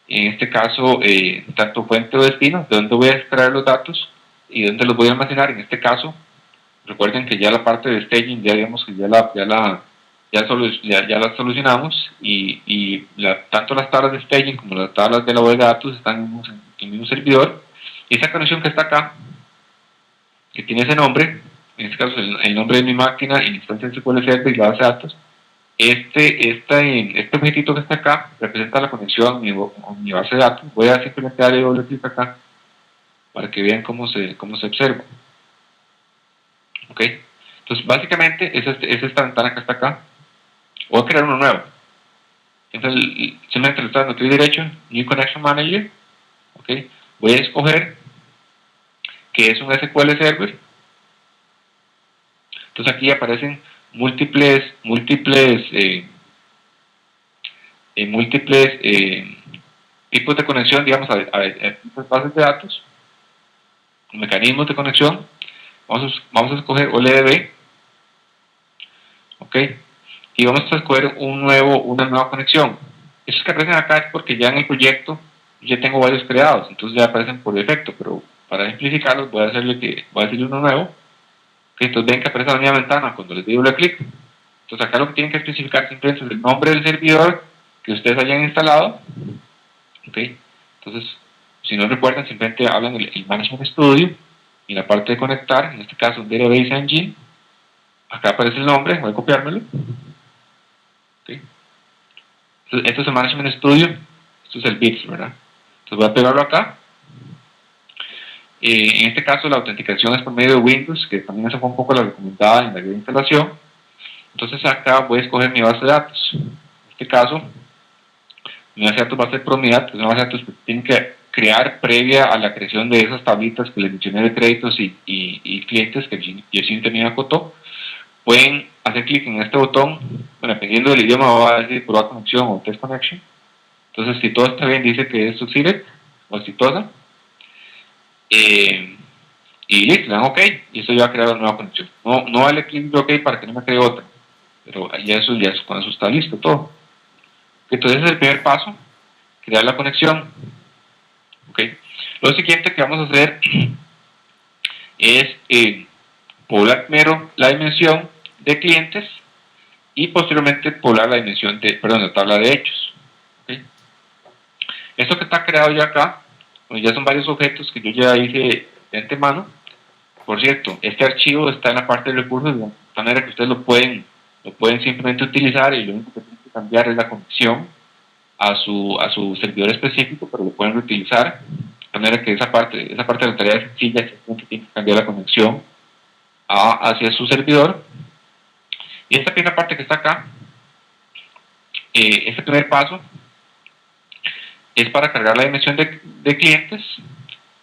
en este caso, tanto fuente o destino, de dónde voy a extraer los datos y dónde los voy a almacenar. En este caso, recuerden que ya la parte de staging, ya digamos que ya la solucionamos y tanto las tablas de staging como las tablas de la base de datos están en el mismo servidor. Y esa conexión que está acá, que tiene ese nombre, en este caso el nombre de mi máquina y la instancia de SQL Server y la base de datos, este objetito que está acá representa la conexión a mi base de datos. Voy a simplemente darle doble clic acá para que vean cómo se observa. ¿Ok? Entonces, básicamente, es esta ventana que está acá. Voy a crear uno nuevo. Entonces, simplemente le estoy dando clic derecho, New Connection Manager. ¿Ok? Voy a escoger que es un SQL Server. Entonces, aquí aparecen múltiples tipos de conexión, digamos, a bases de datos, mecanismos de conexión. Vamos a escoger OLDB, ¿ok? Y vamos a escoger una nueva conexión. Esos que aparecen acá es porque ya en el proyecto ya tengo varios creados, entonces ya aparecen por defecto, pero para simplificarlos voy a decirle uno nuevo. ¿Okay? Entonces ven que aparece la misma ventana cuando les doy doble clic. Entonces acá lo que tienen que especificar simplemente es el nombre del servidor que ustedes hayan instalado. ¿Okay? Entonces, si no recuerdan, simplemente hablan el Management Studio y la parte de conectar, en este caso un Database Engine. Acá aparece el nombre, voy a copiármelo. ¿Okay? Entonces, esto es el Management Studio, esto es el BITS, ¿verdad? Entonces voy a pegarlo acá. En este caso la autenticación es por medio de Windows, que también esa fue un poco la recomendada en la guía de instalación. Entonces acá voy a escoger mi base de datos. En este caso, mi base de datos va a ser Promidad, que es una base de datos que tienen que crear previa a la creación de esas tablitas que les mencioné de créditos y clientes que Jessy también acotó. Pueden hacer clic en este botón, bueno, dependiendo del idioma va a decir prueba conexión o test connection. Entonces, si todo está bien, dice que es succeeded o exitosa. Y listo, le dan OK y eso ya va a crear una nueva conexión. No vale clic de OK para que no me cree otra, pero con eso está listo todo. Entonces, ese es el primer paso, crear la conexión. ¿Okay? Lo siguiente que vamos a hacer es poblar primero la dimensión de clientes y posteriormente poblar la dimensión la tabla de hechos. ¿Okay? Esto que está creado ya acá, ya son varios objetos que yo ya hice de antemano. Por cierto, este archivo está en la parte de recursos, de manera que ustedes lo pueden simplemente utilizar y lo único que tienen que cambiar es la conexión a su servidor específico, pero lo pueden reutilizar. De manera que esa parte de la tarea es sencilla, simplemente tienen que cambiar la conexión hacia su servidor. Y esta primera parte que está acá, este primer paso es para cargar la dimensión de clientes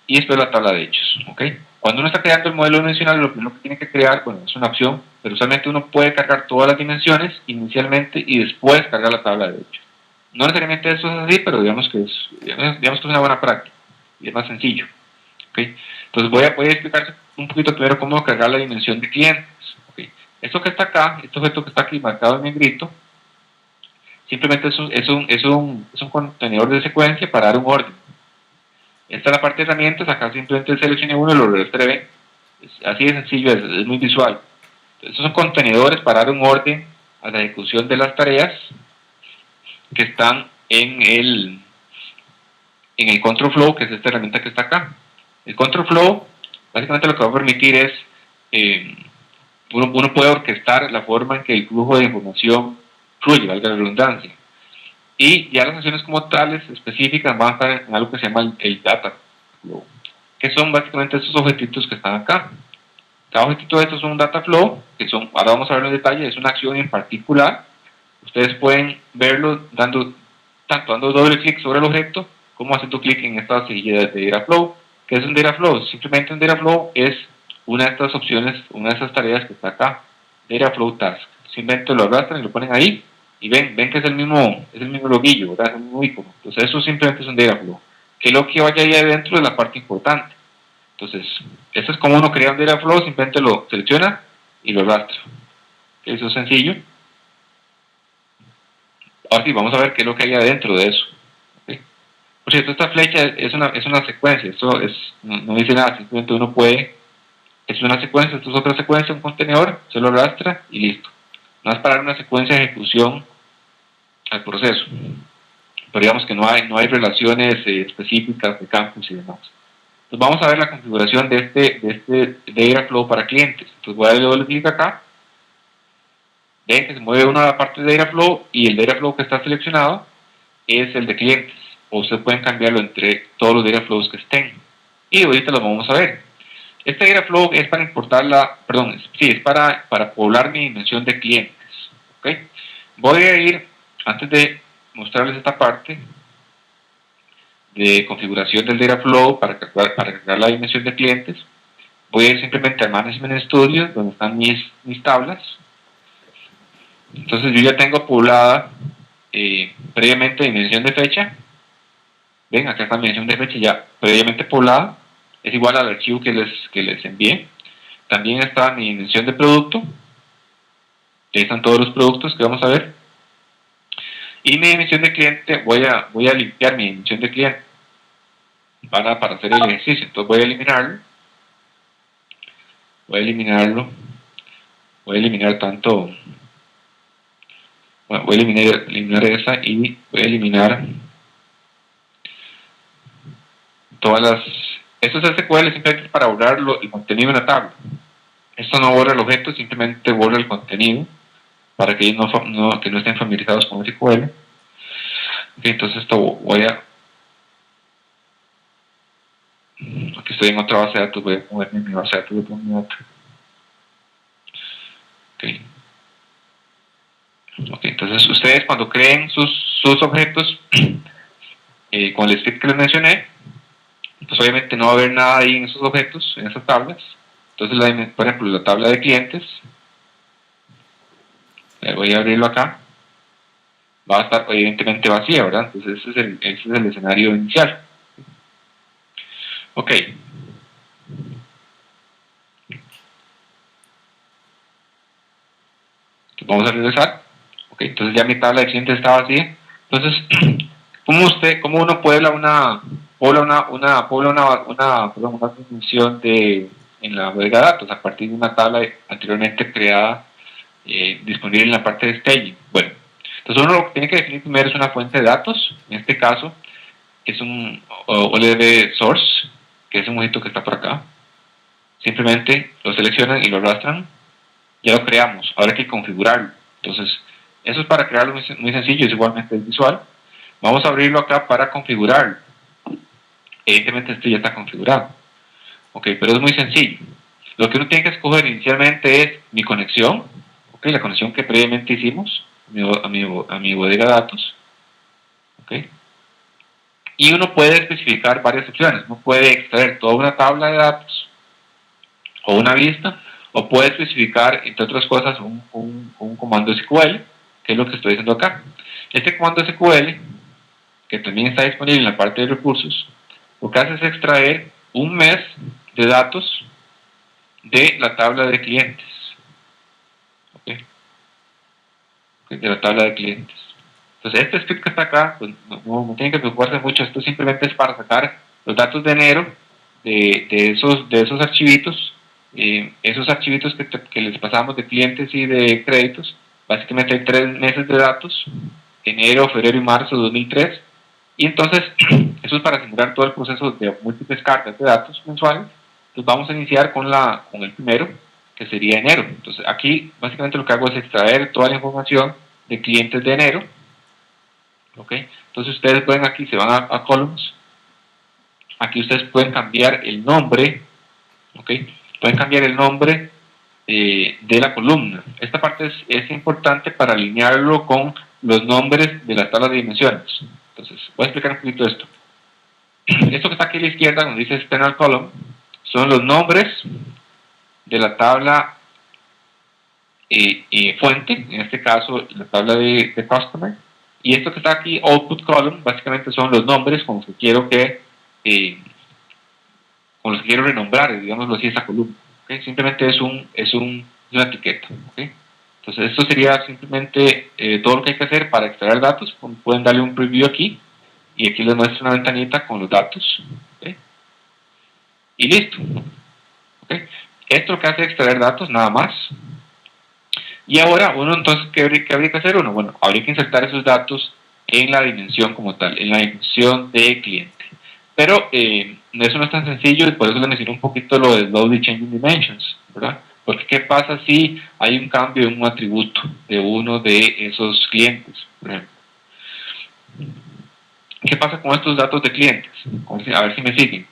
y después la tabla de hechos. ¿Okay? Cuando uno está creando el modelo dimensional, lo primero que tiene que crear, bueno, es una opción, pero usualmente uno puede cargar todas las dimensiones inicialmente y después cargar la tabla de hechos. No necesariamente eso es así, pero digamos que es una buena práctica y es más sencillo. ¿Okay? Entonces voy a explicar un poquito primero cómo cargar la dimensión de clientes. ¿Okay? Esto que está acá, este objeto que está aquí marcado en negrito, simplemente es un contenedor de secuencia para dar un orden. Esta es la parte de herramientas, acá simplemente seleccione uno y lo rastreé. Así de sencillo, es muy visual. Entonces, estos son contenedores para dar un orden a la ejecución de las tareas que están en en el control flow, que es esta herramienta que está acá. El control flow básicamente lo que va a permitir es uno puede orquestar la forma en que el flujo de información fluye, valga la redundancia. Y ya las acciones como tales específicas van a estar en algo que se llama el data flow, que son básicamente estos objetitos que están acá. Cada objetito de estos es un data flow, que son, ahora vamos a verlo en detalle, es una acción en particular. Ustedes pueden verlo tanto dando doble clic sobre el objeto, como haciendo clic en esta cejilla de data flow. ¿Qué es un data flow? Simplemente un data flow es una de estas opciones, una de estas tareas que está acá, data flow task. Simplemente lo arrastran y lo ponen ahí, y ven que es el mismo loguillo, ¿verdad? Es el mismo icono. Entonces eso simplemente es un data flow. Que lo que vaya ahí adentro es la parte importante. Entonces, esto es como uno crea un data flow, simplemente lo selecciona y lo arrastra. Eso es sencillo. Ahora sí, vamos a ver qué es lo que hay adentro de eso. ¿Okay? Por cierto, esta flecha es una secuencia, esto no dice nada, simplemente uno puede, es una secuencia, esto es otra secuencia, un contenedor, se lo arrastra y listo. No es para dar una secuencia de ejecución al proceso. Pero digamos que no hay relaciones específicas de campos y demás. Entonces vamos a ver la configuración de este data flow para clientes. Entonces voy a darle doble clic acá. Ven que se mueve una parte de data flow y el data flow que está seleccionado es el de clientes. O ustedes pueden cambiarlo entre todos los data flows que estén. Y ahorita lo vamos a ver. Este data flow es para importar es para poblar mi dimensión de clientes. ¿Okay? Voy a ir, antes de mostrarles esta parte de configuración del data flow para cargar la dimensión de clientes, voy a ir simplemente a Management Studio, donde están mis tablas. Entonces yo ya tengo poblada previamente dimensión de fecha. Ven, acá está mi dimensión de fecha ya previamente poblada, es igual al archivo que les envié. También está mi dimensión de producto, ahí están todos los productos que vamos a ver. Y mi dimensión de cliente, voy a limpiar mi dimensión de cliente para hacer el ejercicio. Entonces voy a eliminarlo. Voy a eliminar tanto. Bueno, voy a eliminar esa y voy a eliminar todas las. Esto es SQL simplemente para borrar el contenido en la tabla. Esto no borra el objeto, simplemente borra el contenido para aquellos que no estén familiarizados con SQL. Okay, entonces esto aquí estoy en otra base de datos, voy a moverme en mi base de datos, voy a poner otra. Ok, entonces ustedes cuando creen sus objetos con el script que les mencioné, pues obviamente no va a haber nada ahí en esos objetos, en esas tablas. Entonces, por ejemplo, la tabla de clientes, voy a abrirlo acá, va a estar evidentemente vacía, ¿verdad? Entonces ese es el escenario inicial. Ok. Vamos a regresar. Ok, entonces ya mi tabla de clientes está vacía. Entonces, ¿cómo uno puebla una función en la bodega de datos a partir de una tabla anteriormente creada disponible en la parte de staging? Bueno, entonces uno lo que tiene que definir primero es una fuente de datos. En este caso es un OLB source, que es un objeto que está por acá. Simplemente lo seleccionan y lo arrastran. Ya lo creamos, ahora hay que configurarlo. Entonces, eso es para crearlo muy sencillo, es igualmente visual. Vamos a abrirlo acá para configurarlo. Evidentemente esto ya está configurado. Ok, pero es muy sencillo. Lo que uno tiene que escoger inicialmente es mi conexión, ok, la conexión que previamente hicimos a mi bodega de datos. Ok. Y uno puede especificar varias opciones. Uno puede extraer toda una tabla de datos o una vista, o puede especificar, entre otras cosas, un comando SQL, que es lo que estoy haciendo acá. Este comando SQL, que también está disponible en la parte de recursos, lo que hace es extraer un mes de datos de la tabla de clientes. ¿Okay? De la tabla de clientes. Entonces, este script que está acá, pues, no tiene que preocuparse mucho, esto simplemente es para sacar los datos de enero de esos archivitos. Esos archivitos que les pasamos de clientes y de créditos, básicamente hay 3 meses de datos, enero, febrero y marzo de 2003, y entonces esto es para simular todo el proceso de múltiples cargas de datos mensuales. Entonces vamos a iniciar con el primero, que sería enero. Entonces aquí básicamente lo que hago es extraer toda la información de clientes de enero. ¿Ok? Entonces ustedes pueden aquí, se van a columns, aquí ustedes pueden cambiar el nombre. ¿Ok? Pueden cambiar el nombre de la columna. Esta parte es importante para alinearlo con los nombres de las tablas de dimensiones. Entonces voy a explicar un poquito esto. Esto que está aquí a la izquierda, donde dice external column, son los nombres de la tabla fuente, en este caso la tabla de customer, y esto que está aquí, output column, básicamente son los nombres con los que quiero renombrar, digámoslo así, esa columna. ¿Okay? Simplemente es una etiqueta. ¿Okay? Entonces esto sería simplemente todo lo que hay que hacer para extraer datos. Pueden darle un preview aquí, y aquí les muestro una ventanita con los datos. ¿Okay? Y listo. ¿Okay? Esto lo que hace es extraer datos, nada más. Y ahora, entonces, ¿qué habría que hacer? Bueno, habría que insertar esos datos en la dimensión como tal, en la dimensión de cliente. Pero eso no es tan sencillo, y por eso les mencioné un poquito lo de Slowly Changing Dimensions, ¿verdad? Porque ¿qué pasa si hay un cambio en un atributo de uno de esos clientes, por ejemplo? ¿Qué pasa con estos datos de clientes? A ver si me siguen.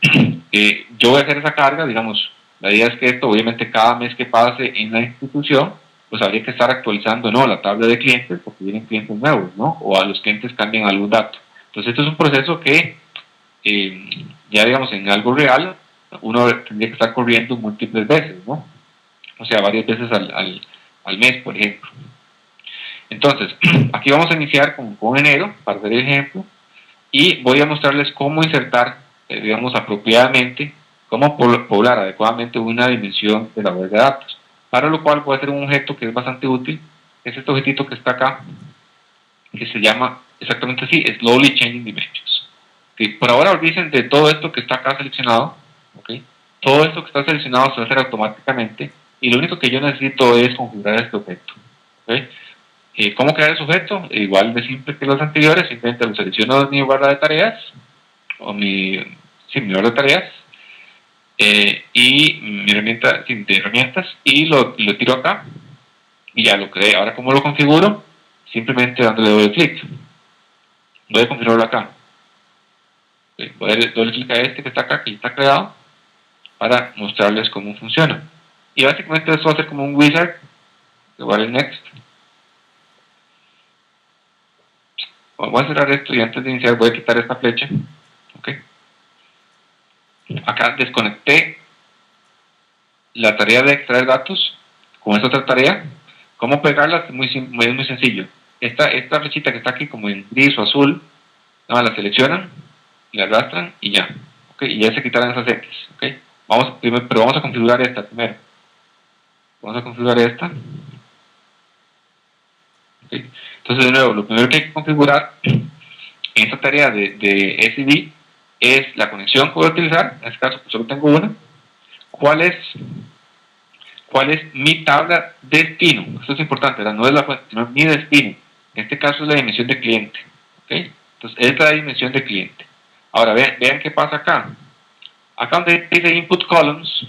Yo voy a hacer esa carga, digamos, la idea es que esto, obviamente, cada mes que pase en la institución, pues habría que estar actualizando, ¿no?, la tabla de clientes, porque vienen clientes nuevos, ¿no? O a los clientes cambian algún dato. Entonces, esto es un proceso que, ya digamos, en algo real, uno tendría que estar corriendo múltiples veces, ¿no? O sea, varias veces al mes, por ejemplo. Entonces, aquí vamos a iniciar con enero, para hacer el ejemplo, y voy a mostrarles cómo insertar, digamos, apropiadamente, cómo poblar adecuadamente una dimensión de la base de datos. Para lo cual voy a hacer un objeto que es bastante útil, es este objetito que está acá, que se llama exactamente así, Slowly Changing Dimensions. ¿Okay? Por ahora olviden de todo esto que está acá seleccionado. ¿Okay? Todo esto que está seleccionado se va a hacer automáticamente, y lo único que yo necesito es configurar este objeto. ¿Okay? ¿Cómo crear ese objeto? Igual de simple que los anteriores, simplemente lo selecciono en mi barra de tareas, o mi barra de tareas, y mi herramienta de herramientas, y lo tiro acá, y ya lo creé. Ahora, ¿cómo lo configuro? Simplemente dándole doble clic. Voy a configurarlo acá. Voy a darle doble clic a este que está acá, que está creado, para mostrarles cómo funciona. Y básicamente esto va a ser como un wizard. Le voy a darle next. Voy a cerrar esto, y antes de iniciar voy a quitar esta flecha. ¿Okay? Acá desconecté la tarea de extraer datos con esta otra tarea. ¿Cómo pegarlas? Es muy sencillo. Esta flechita que está aquí como en gris o azul, nada más la seleccionan, la arrastran y ya. ¿Okay? Y ya se quitarán esas X. ¿Okay? Pero vamos a configurar esta primero. Vamos a configurar esta. ¿Okay? Entonces, de nuevo, lo primero que hay que configurar en esta tarea de SID es la conexión que voy a utilizar. En este caso, pues solo tengo una. ¿Cuál es mi tabla destino? Esto es importante, no es la fuente, sino mi destino. En este caso es la dimensión de cliente. ¿Okay? Entonces, esta es la dimensión de cliente. Ahora, vean qué pasa acá. Acá donde dice Input Columns,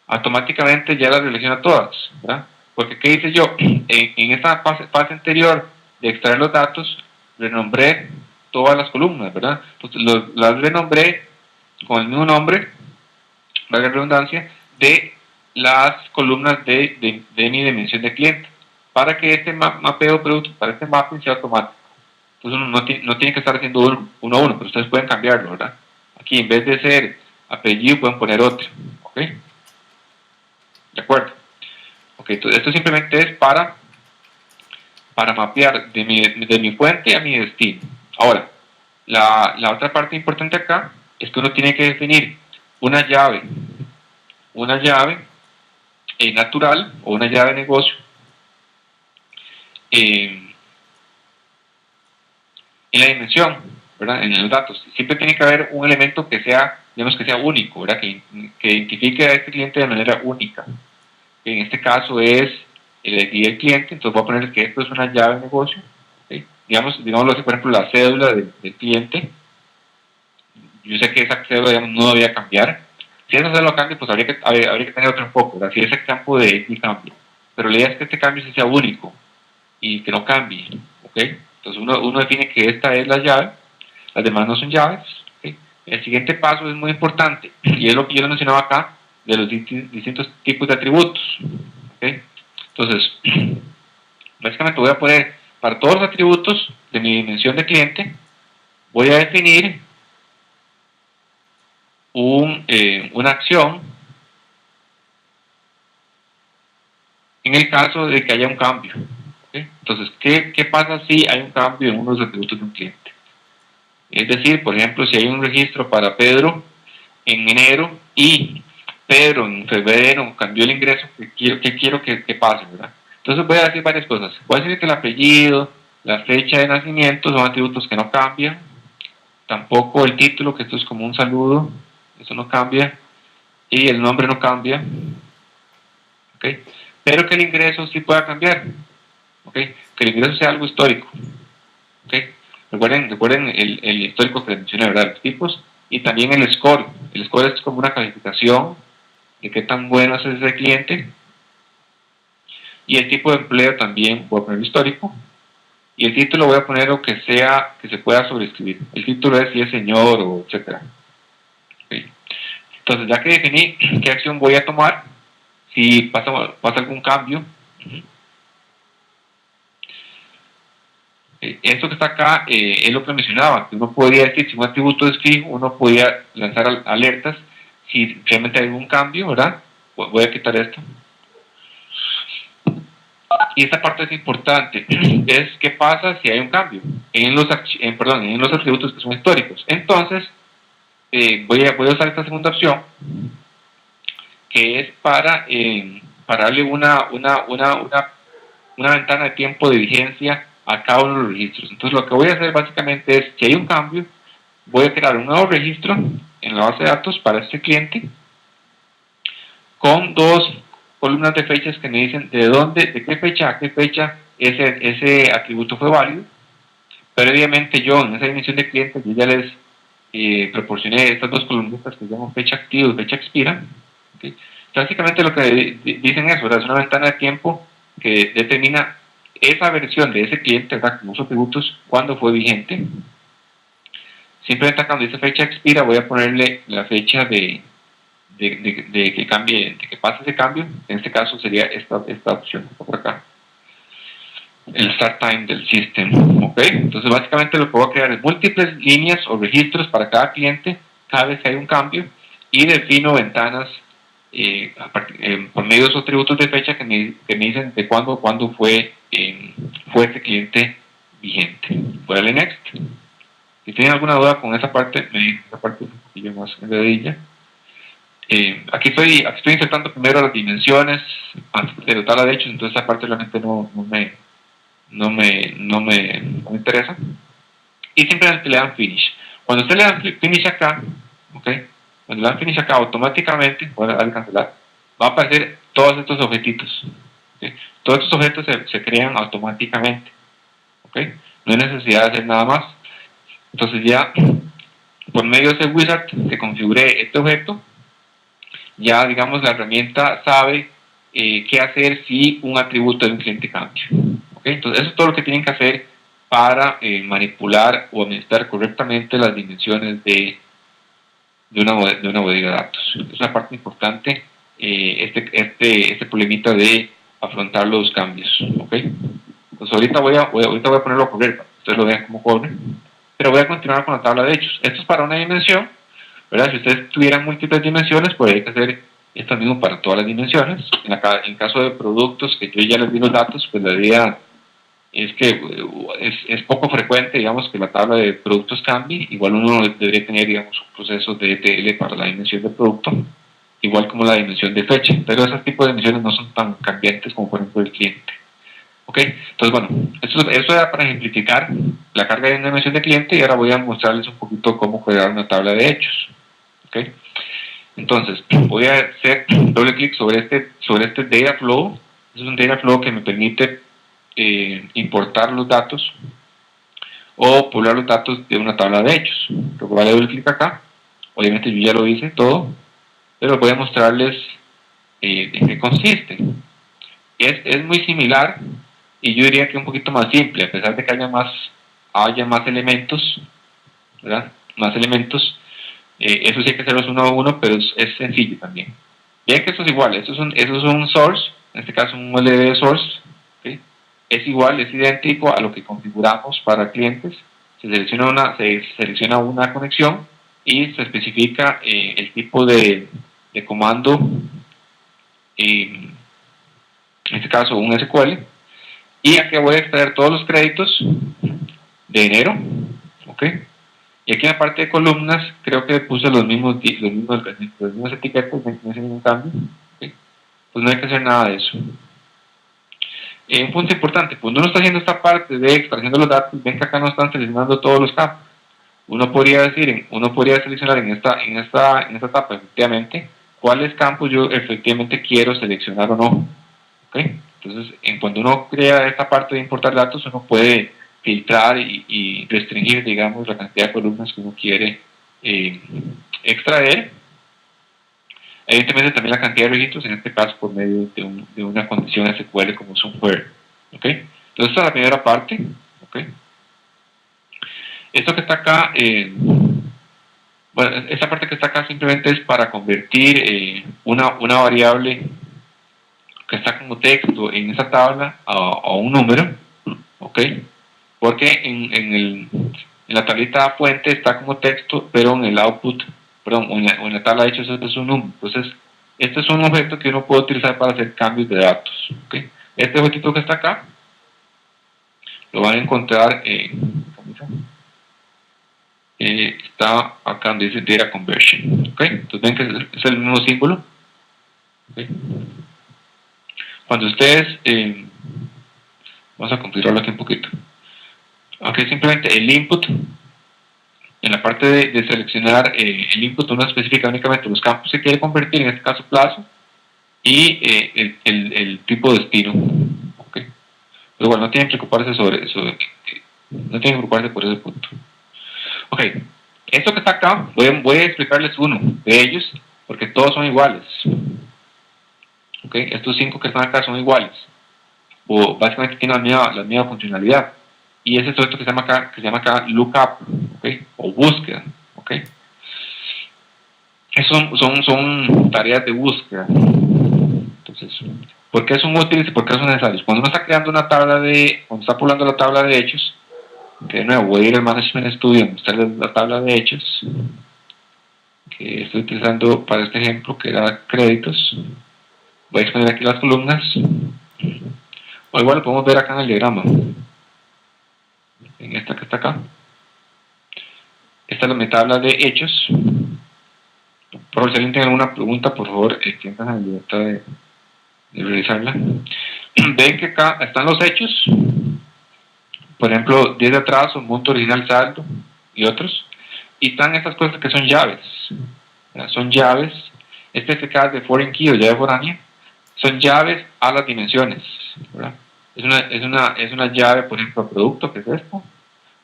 automáticamente ya las selecciona todas, ¿verdad? Porque, ¿qué hice yo? En esta fase anterior de extraer los datos, renombré todas las columnas, ¿verdad? Entonces, las renombré con el mismo nombre, valga la redundancia, de las columnas de mi dimensión de cliente, para que este mapeo de productos, para este mapping sea automático. Entonces uno no tiene que estar haciendo uno a uno, pero ustedes pueden cambiarlo, ¿verdad? Aquí en vez de ser apellido pueden poner otro. ¿Ok? ¿De acuerdo? Ok, entonces esto simplemente es para mapear de mi fuente a mi destino. Ahora, la otra parte importante acá es que uno tiene que definir una llave natural o una llave de negocio en la dimensión, ¿verdad? En los datos. Siempre tiene que haber un elemento que sea, digamos, que sea único, ¿verdad? Que identifique a este cliente de manera única. En este caso es el ID del cliente, entonces voy a poner que esto es una llave de negocio. ¿Okay? Digámoslo así, por ejemplo, la cédula del cliente. yo sé que esa cédula, digamos, no debería cambiar. Si esa cédula cambia, pues habría que tener otro enfoque, ¿verdad? Si ese campo de X cambia. Pero la idea es que este cambio sí sea único y que no cambie, ¿ok? Entonces uno define que esta es la llave, las demás no son llaves, ¿ok? El siguiente paso es muy importante, y es lo que yo le mencionaba acá, de los distintos tipos de atributos, ¿ok? Entonces, básicamente voy a poner, para todos los atributos de mi dimensión de cliente, voy a definir una acción en el caso de que haya un cambio. ¿Okay? Entonces, ¿qué pasa si hay un cambio en uno de los atributos de un cliente? Es decir, por ejemplo, si hay un registro para Pedro en enero y Pedro en febrero cambió el ingreso, ¿qué quiero que pase? ¿Verdad? Entonces voy a decir varias cosas. Voy a decir que el apellido, la fecha de nacimiento son atributos que no cambian. Tampoco el título, que esto es como un saludo, eso no cambia. Y el nombre no cambia. ¿Okay? Pero que el ingreso sí pueda cambiar. ¿Okay? Que el ingreso sea algo histórico. ¿Okay? Recuerden el histórico que les mencioné, ¿verdad? Los tipos. Y también el score. El score es como una calificación de qué tan bueno es ese cliente. Y el tipo de empleo también voy a poner histórico. Y el título voy a poner lo que sea que se pueda sobreescribir. El título es si es señor o etcétera. ¿Okay? Entonces, ya que definí qué acción voy a tomar, si pasa algún cambio, esto que está acá es lo que mencionaba, que uno podría decir, si un atributo es fijo, uno podría lanzar alertas si realmente hay algún cambio, ¿verdad? Voy a quitar esto. Y esta parte es importante, es qué pasa si hay un cambio en los atributos que son históricos. Entonces, voy a usar esta segunda opción, que es para darle una ventana de tiempo de vigencia a cada uno de los registros. Entonces lo que voy a hacer básicamente es, si hay un cambio, voy a crear un nuevo registro en la base de datos para este cliente con dos columnas de fechas que me dicen de qué fecha a qué fecha ese atributo fue válido. Pero obviamente yo en esa dimensión de clientes yo ya les proporcioné estas dos columnitas que se llaman fecha activa y fecha expira. ¿Okay? Básicamente lo que dicen es, ¿verdad? Es una ventana de tiempo que determina esa versión de ese cliente, ¿verdad? Con los atributos, cuando fue vigente. Simplemente acá donde dice fecha expira voy a ponerle la fecha de que cambie, de que pase ese cambio. En este caso sería esta opción por acá, el start time del system. ¿Okay? Entonces básicamente lo que voy a crear es múltiples líneas o registros para cada cliente cada vez que hay un cambio, y defino ventanas por medio de esos atributos de fecha que me dicen de cuándo fue ese cliente vigente. Voy a darle next. Si tienen alguna duda con esa parte, me dicen, esa parte es un poquillo más enredadilla. Aquí estoy insertando primero las dimensiones antes de la tabla de hechos, entonces esa parte realmente no me interesa. Y simplemente le dan finish. Cuando usted le dan finish acá, ¿okay? Cuando le dan finish acá, automáticamente, voy a darle cancelar, va a aparecer todos estos objetitos. ¿Okay? Todos estos objetos se crean automáticamente. ¿Okay? No hay necesidad de hacer nada más. Entonces ya, por medio de ese wizard que configuré este objeto, ya digamos la herramienta sabe qué hacer si un atributo de un cliente cambia. ¿Okay? Entonces eso es todo lo que tienen que hacer para manipular o administrar correctamente las dimensiones de una bodega de datos. Es una parte importante, este problemita de afrontar los cambios. ¿Okay? Entonces ahorita voy a ponerlo a correr para que ustedes lo vean cómo corre, pero voy a continuar con la tabla de hechos. Esto es para una dimensión, ¿verdad? Si ustedes tuvieran múltiples dimensiones, pues hay que hacer esto mismo para todas las dimensiones. En caso de productos que yo ya les di los datos, pues la idea es que es poco frecuente, digamos, que la tabla de productos cambie. Igual uno debería tener, digamos, un proceso de ETL para la dimensión de producto, igual como la dimensión de fecha, pero esos tipos de dimensiones no son tan cambiantes como por ejemplo el cliente. ¿Ok? Entonces, bueno, eso era para ejemplificar la carga de una dimensión de cliente, y ahora voy a mostrarles un poquito cómo crear una tabla de hechos. ¿Ok? Entonces, voy a hacer doble clic sobre este data flow. Es un data flow que me permite importar los datos o poblar los datos de una tabla de hechos. Luego voy a doble clic acá Obviamente yo ya lo hice todo, pero voy a mostrarles en qué consiste. Es muy similar y yo diría que un poquito más simple, a pesar de que haya más elementos, ¿verdad? Más elementos. Eso sí hay que hacerlos uno a uno, pero es sencillo también. Bien que esto es igual, eso es un source, en este caso un ULD source, ¿sí? Es igual, es idéntico a lo que configuramos para clientes. Se selecciona una conexión y se especifica el tipo de comando, en este caso un SQL, y aquí voy a extraer todos los créditos de enero, ¿ok? Y aquí en la parte de columnas creo que puse los mismos etiquetas, no hice ningún cambio, ¿okay? Pues no hay que hacer nada de eso. Un punto importante, cuando uno está haciendo esta parte de extracción de los datos, ven que acá no están seleccionando todos los campos. Uno podría seleccionar en esta etapa efectivamente cuáles campos yo efectivamente quiero seleccionar o no. ¿Okay? Entonces, cuando uno crea esta parte de importar datos, uno puede filtrar y restringir, digamos, la cantidad de columnas que uno quiere extraer. Evidentemente también la cantidad de registros, en este caso por medio de una condición SQL como somewhere. ¿Okay? Entonces, esta es la primera parte. ¿Okay? Esto que está acá, bueno, esta parte que está acá simplemente es para convertir una variable que está como texto en esa tabla a un número, ¿ok? Porque en la tablita fuente está como texto, pero en el output, perdón, o en la tabla de hechos este es un número. Entonces, este es un objeto que uno puede utilizar para hacer cambios de datos, ¿ok? Este objeto que está acá, lo van a encontrar está acá donde dice Data Conversion, ¿ok? Entonces ven que es el mismo símbolo, ¿ok? Cuando ustedes, vamos a configurarlo aquí un poquito. Ok, simplemente el input, en la parte de seleccionar el input, uno especifica únicamente los campos que quiere convertir, en este caso plazo, y el tipo de destino. Okay. Pero bueno, no tienen que preocuparse sobre eso, no tienen que preocuparse por ese punto. Ok, esto que está acá, voy a explicarles uno de ellos, porque todos son iguales. Ok, estos 5 que están acá son iguales, o básicamente tienen la misma funcionalidad. Y ese es esto que se llama acá lookup, ¿okay? O búsqueda, ¿okay? Son tareas de búsqueda. Entonces, ¿por qué son útiles y por qué son necesarios? Cuando uno está creando cuando está poblando la tabla de hechos, que de nuevo voy a ir al Management Studio, mostrarles la tabla de hechos que estoy utilizando para este ejemplo, que era créditos. Voy a exponer aquí las columnas, o igual lo podemos ver acá en el diagrama, en esta que está acá. Esta es mi tabla de hechos. Por si alguien tiene alguna pregunta, por favor, sientan en libertad de realizarla. Ven que acá están los hechos, por ejemplo, 10 de atraso, monto original, saldo y otros. Y están estas cosas que son llaves. Son llaves especificadas de foreign key o llave foránea. Son llaves a las dimensiones. ¿Verdad? Es una llave, por ejemplo, a producto, que es esta.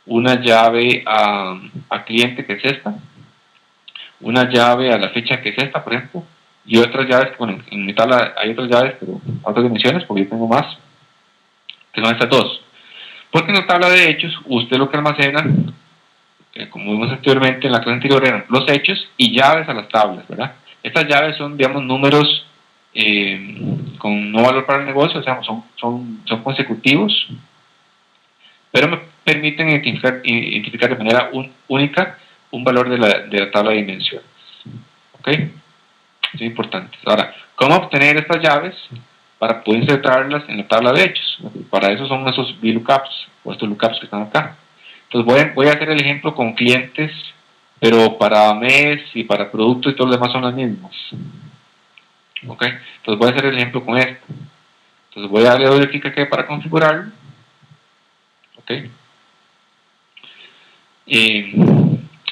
Una llave a cliente, que es esta. Una llave a la fecha, que es esta, por ejemplo, y otras llaves, bueno, en mi tabla hay otras llaves, pero a otras dimensiones, porque yo tengo más, que son estas dos. Porque en la tabla de hechos, usted lo que almacena, como vimos anteriormente en la clase anterior, eran los hechos y llaves a las tablas, ¿verdad? Estas llaves son, digamos, números con no valor para el negocio, o sea, son consecutivos, pero me permiten identificar de manera única un valor de la tabla de dimensiones. ¿Ok? Es importante. Ahora, ¿cómo obtener estas llaves para poder insertarlas en la tabla de hechos? Para eso son esos VLOOKUPs o estos lookups que están acá. Entonces voy a hacer el ejemplo con clientes, pero para mes y para producto y todo lo demás son las mismas. ¿Ok? Entonces voy a hacer el ejemplo con esto. Entonces voy a darle doble clic aquí para configurarlo. ¿Ok?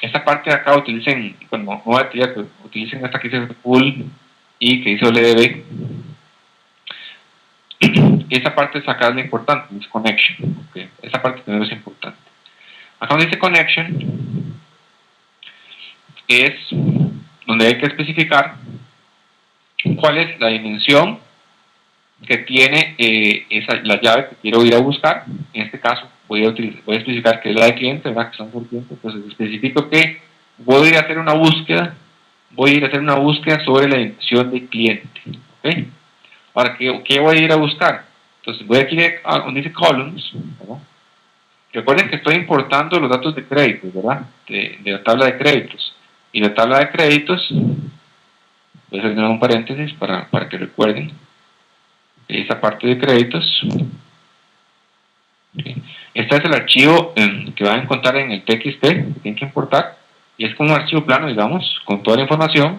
Esta parte de acá utilicen, bueno, no voy a tirar, pero utilicen esta que dice full y que dice OLDB. Esa parte es acá es la importante, es connection. ¿Okay? Esa parte primero es importante. Acá donde dice connection es donde hay que especificar cuál es la dimensión que tiene la llave que quiero ir a buscar. En este caso voy a especificar que es la de cliente, ¿verdad? Que son por cliente. Entonces especifico que voy a ir a hacer una búsqueda, sobre la dimensión de cliente. ¿Okay? Ahora, ¿qué voy a ir a buscar? Entonces voy aquí donde dice columns, ¿verdad? Recuerden que estoy importando los datos de créditos, ¿verdad? De la tabla de créditos. Y la tabla de créditos, voy a hacer un paréntesis para que recuerden esa parte de créditos. Okay. Este es el archivo que van a encontrar en el TXT, que tienen que importar, y es como un archivo plano, digamos, con toda la información,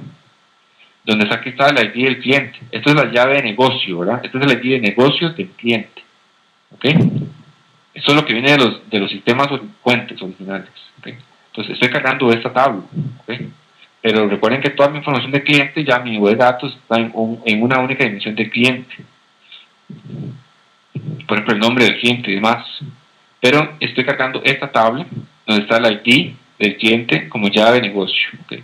donde aquí está el ID del cliente. Esto es la llave de negocio, ¿verdad? Este es el ID de negocio del cliente. ¿Ok? Esto es lo que viene de los sistemas fuentes originales. ¿Okay? Entonces estoy cargando esta tabla. ¿Okay? Pero recuerden que toda mi información de cliente, ya mi web de datos está en una única dimensión de cliente. Por ejemplo, el nombre del cliente y demás. Pero estoy cargando esta tabla donde está el ID del cliente como llave de negocio. ¿Okay?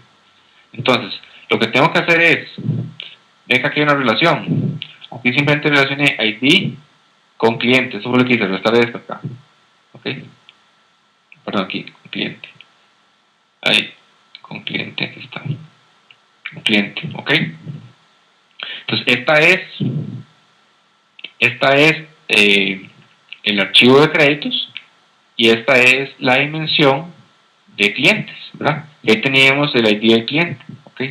Entonces, lo que tengo que hacer es, ven que aquí hay una relación. Aquí simplemente relacione ID con cliente. Eso fue lo que hice, restar esto acá. ¿Ok? Perdón, aquí, con cliente. Ahí, con cliente, aquí está. Con cliente, ¿ok? Entonces, esta es el archivo de créditos y esta es la dimensión de clientes, ¿verdad? Y ahí teníamos el ID del cliente, ¿ok?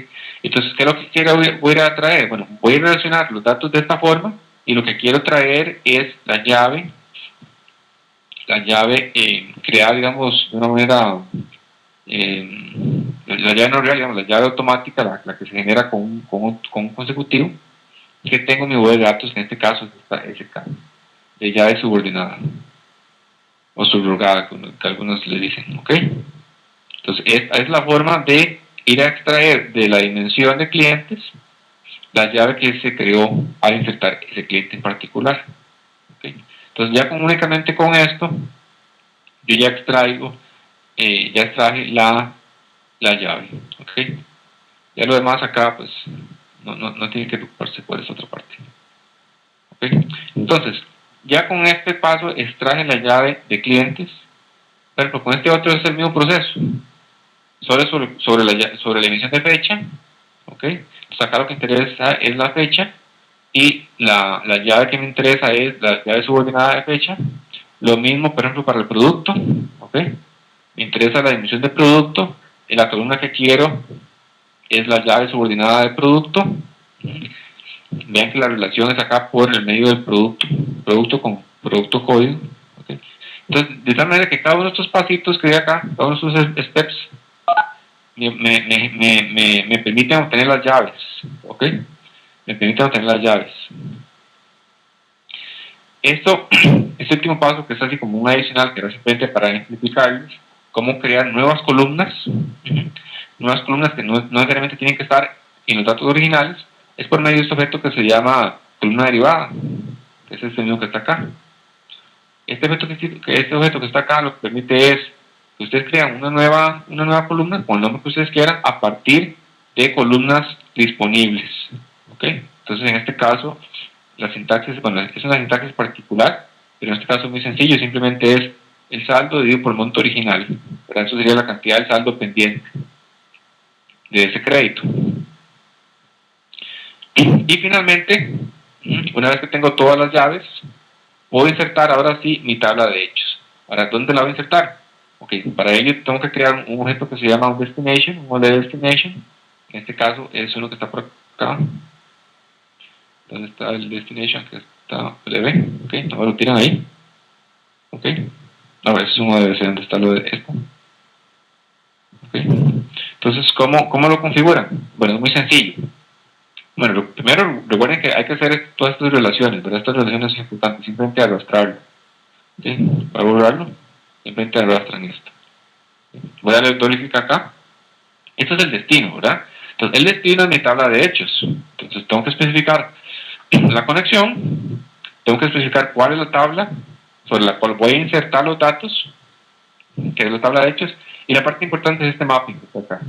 Entonces, ¿qué es lo que voy a traer? Bueno, voy a relacionar los datos de esta forma y lo que quiero traer es la llave creada, digamos, de una manera, la llave no real, digamos, la llave automática, la que se genera con un consecutivo, que tengo mi web de datos, en este caso, es esta SK, de llave subordinada, o subrogada, que algunos le dicen, ¿ok? Entonces, esta es la forma de ir a extraer de la dimensión de clientes la llave que se creó al insertar ese cliente en particular. ¿Okay? Entonces, ya únicamente con esto, yo ya extraje la llave. ¿Okay? Ya lo demás acá, pues, no tiene que preocuparse por esa otra parte. ¿Okay? Entonces, ya con este paso extraje la llave de clientes, pero con este otro es el mismo proceso. Sobre la emisión de fecha, ¿ok? Pues acá lo que interesa es la fecha y la llave que me interesa es la llave subordinada de fecha. Lo mismo, por ejemplo, para el producto, ¿ok? Me interesa la dimensión de producto y la columna que quiero es la llave subordinada de producto. Vean que la relación es acá por el medio del producto con producto código. ¿Okay? Entonces, de tal manera que cada uno de estos pasitos que hay acá, cada uno de estos steps, me permiten obtener las llaves, ¿ok? Me permiten obtener las llaves. Este último paso, que es así como un adicional, que era simplemente para ejemplificarles cómo crear nuevas columnas que no necesariamente tienen que estar en los datos originales, es por medio de este objeto que se llama columna derivada, que es este mismo que está acá. Este objeto que está acá lo que permite es que ustedes crean una nueva columna con el nombre que ustedes quieran a partir de columnas disponibles. ¿Okay? Entonces, en este caso, la sintaxis, bueno, es una sintaxis particular, pero en este caso es muy sencillo, simplemente es el saldo dividido por el monto original. ¿Verdad? Eso sería la cantidad del saldo pendiente de ese crédito. Y finalmente, una vez que tengo todas las llaves, puedo insertar ahora sí mi tabla de hechos. ¿Para dónde la voy a insertar? Ok, para ello tengo que crear un objeto que se llama un destination, un modelo de destination. En este caso es uno que está por acá. ¿Dónde está el destination? Que está leve. Ok, no lo tiran ahí. Ok, ahora ese es un modelo de donde está lo de esto. Ok, entonces, ¿cómo lo configuran? Bueno, es muy sencillo. Bueno, primero recuerden que hay que hacer todas estas relaciones, ¿verdad? Estas relaciones son importantes, simplemente arrastrarlo. ¿Sí? Para borrarlo, simplemente arrastran esto. Voy a darle doble clic acá. Esto es el destino, ¿verdad? Entonces, el destino es mi tabla de hechos. Entonces, tengo que especificar la conexión, tengo que especificar cuál es la tabla sobre la cual voy a insertar los datos, que es la tabla de hechos, y la parte importante es este mapping que está acá.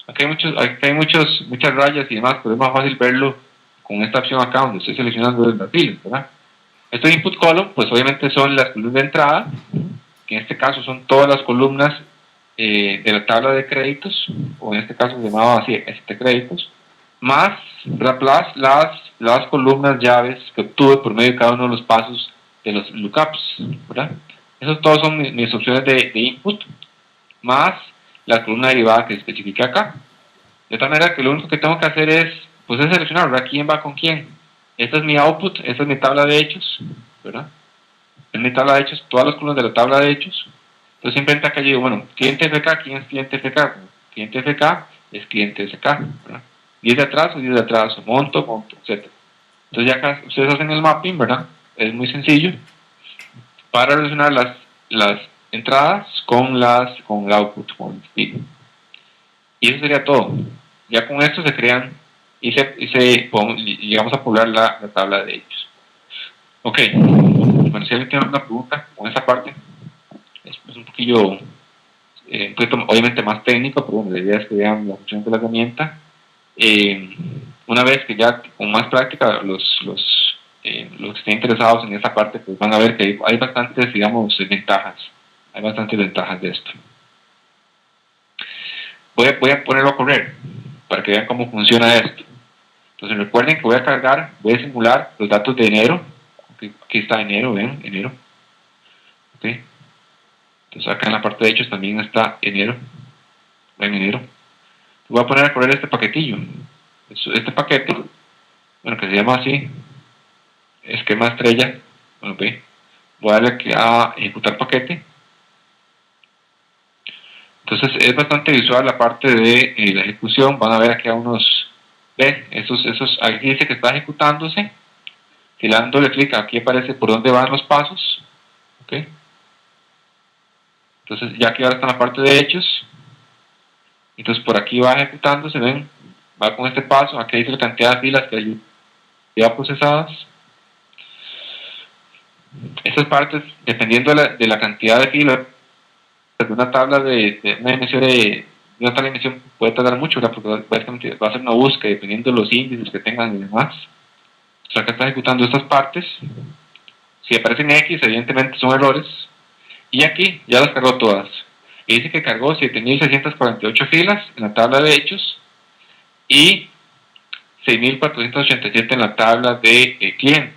Aquí hay muchas rayas y demás, pero es más fácil verlo con esta opción acá donde estoy seleccionando las filas, ¿verdad? Estos input column, pues obviamente son las columnas de entrada, que en este caso son todas las columnas de la tabla de créditos, o en este caso se llamaba así, créditos, más, ¿verdad? Plus las columnas llaves que obtuve por medio de cada uno de los pasos de los lookups, ¿verdad? Esos todos son mis opciones de input, más la columna derivada que especifique acá. De tal manera que lo único que tengo que hacer es, pues, es seleccionar, ¿verdad? ¿Quién va con quién? Esta es mi output, esta es mi tabla de hechos, ¿verdad? Es mi tabla de hechos, todas las columnas de la tabla de hechos. Entonces simplemente acá yo digo, bueno, cliente FK, ¿quién es cliente FK? Cliente FK es cliente SK, ¿verdad? 10 de atraso, 10 de atraso, monto, etc. Entonces ya acá ustedes hacen el mapping, ¿verdad? Es muy sencillo para relacionar las entradas con el output, con el speed. Y eso sería todo. Ya con esto se crean y llegamos a poblar la tabla de hechos. Ok, bueno, si alguien tiene una pregunta con esa parte, es un poquillo, obviamente más técnico, pero bueno, la idea es que vean la función de la herramienta. Una vez que ya con más práctica los que estén interesados en esa parte, pues van a ver que hay bastantes, digamos, ventajas. Hay bastantes ventajas de esto. Voy a ponerlo a correr para que vean cómo funciona esto. Entonces recuerden que voy a simular los datos de enero. Aquí está enero, ven, enero. Okay. Entonces acá en la parte de hechos también está enero. Ven, enero. Voy a poner a correr este paquetillo. Este paquete, bueno, que se llama así, esquema estrella. Bueno, ve. Voy a darle a ejecutar paquete. Entonces es bastante visual la parte de la ejecución. Van a ver aquí a unos, ven, aquí dice que está ejecutándose. Si le dándole clic aquí aparece por dónde van los pasos. ¿Okay? Entonces ya aquí ahora está en la parte de hechos. Entonces por aquí va ejecutándose, ven, va con este paso. Aquí dice la cantidad de filas que lleva procesadas. Estas partes, dependiendo de la cantidad de filas, de una tabla de una tabla de dimensión puede tardar mucho, ¿verdad? Porque básicamente va a ser una búsqueda dependiendo de los índices que tengan y demás. Entonces acá está ejecutando estas partes. Si aparecen X, evidentemente son errores. Y aquí ya las cargó todas. Y dice que cargó 7.648 filas en la tabla de hechos y 6.487 en la tabla de cliente.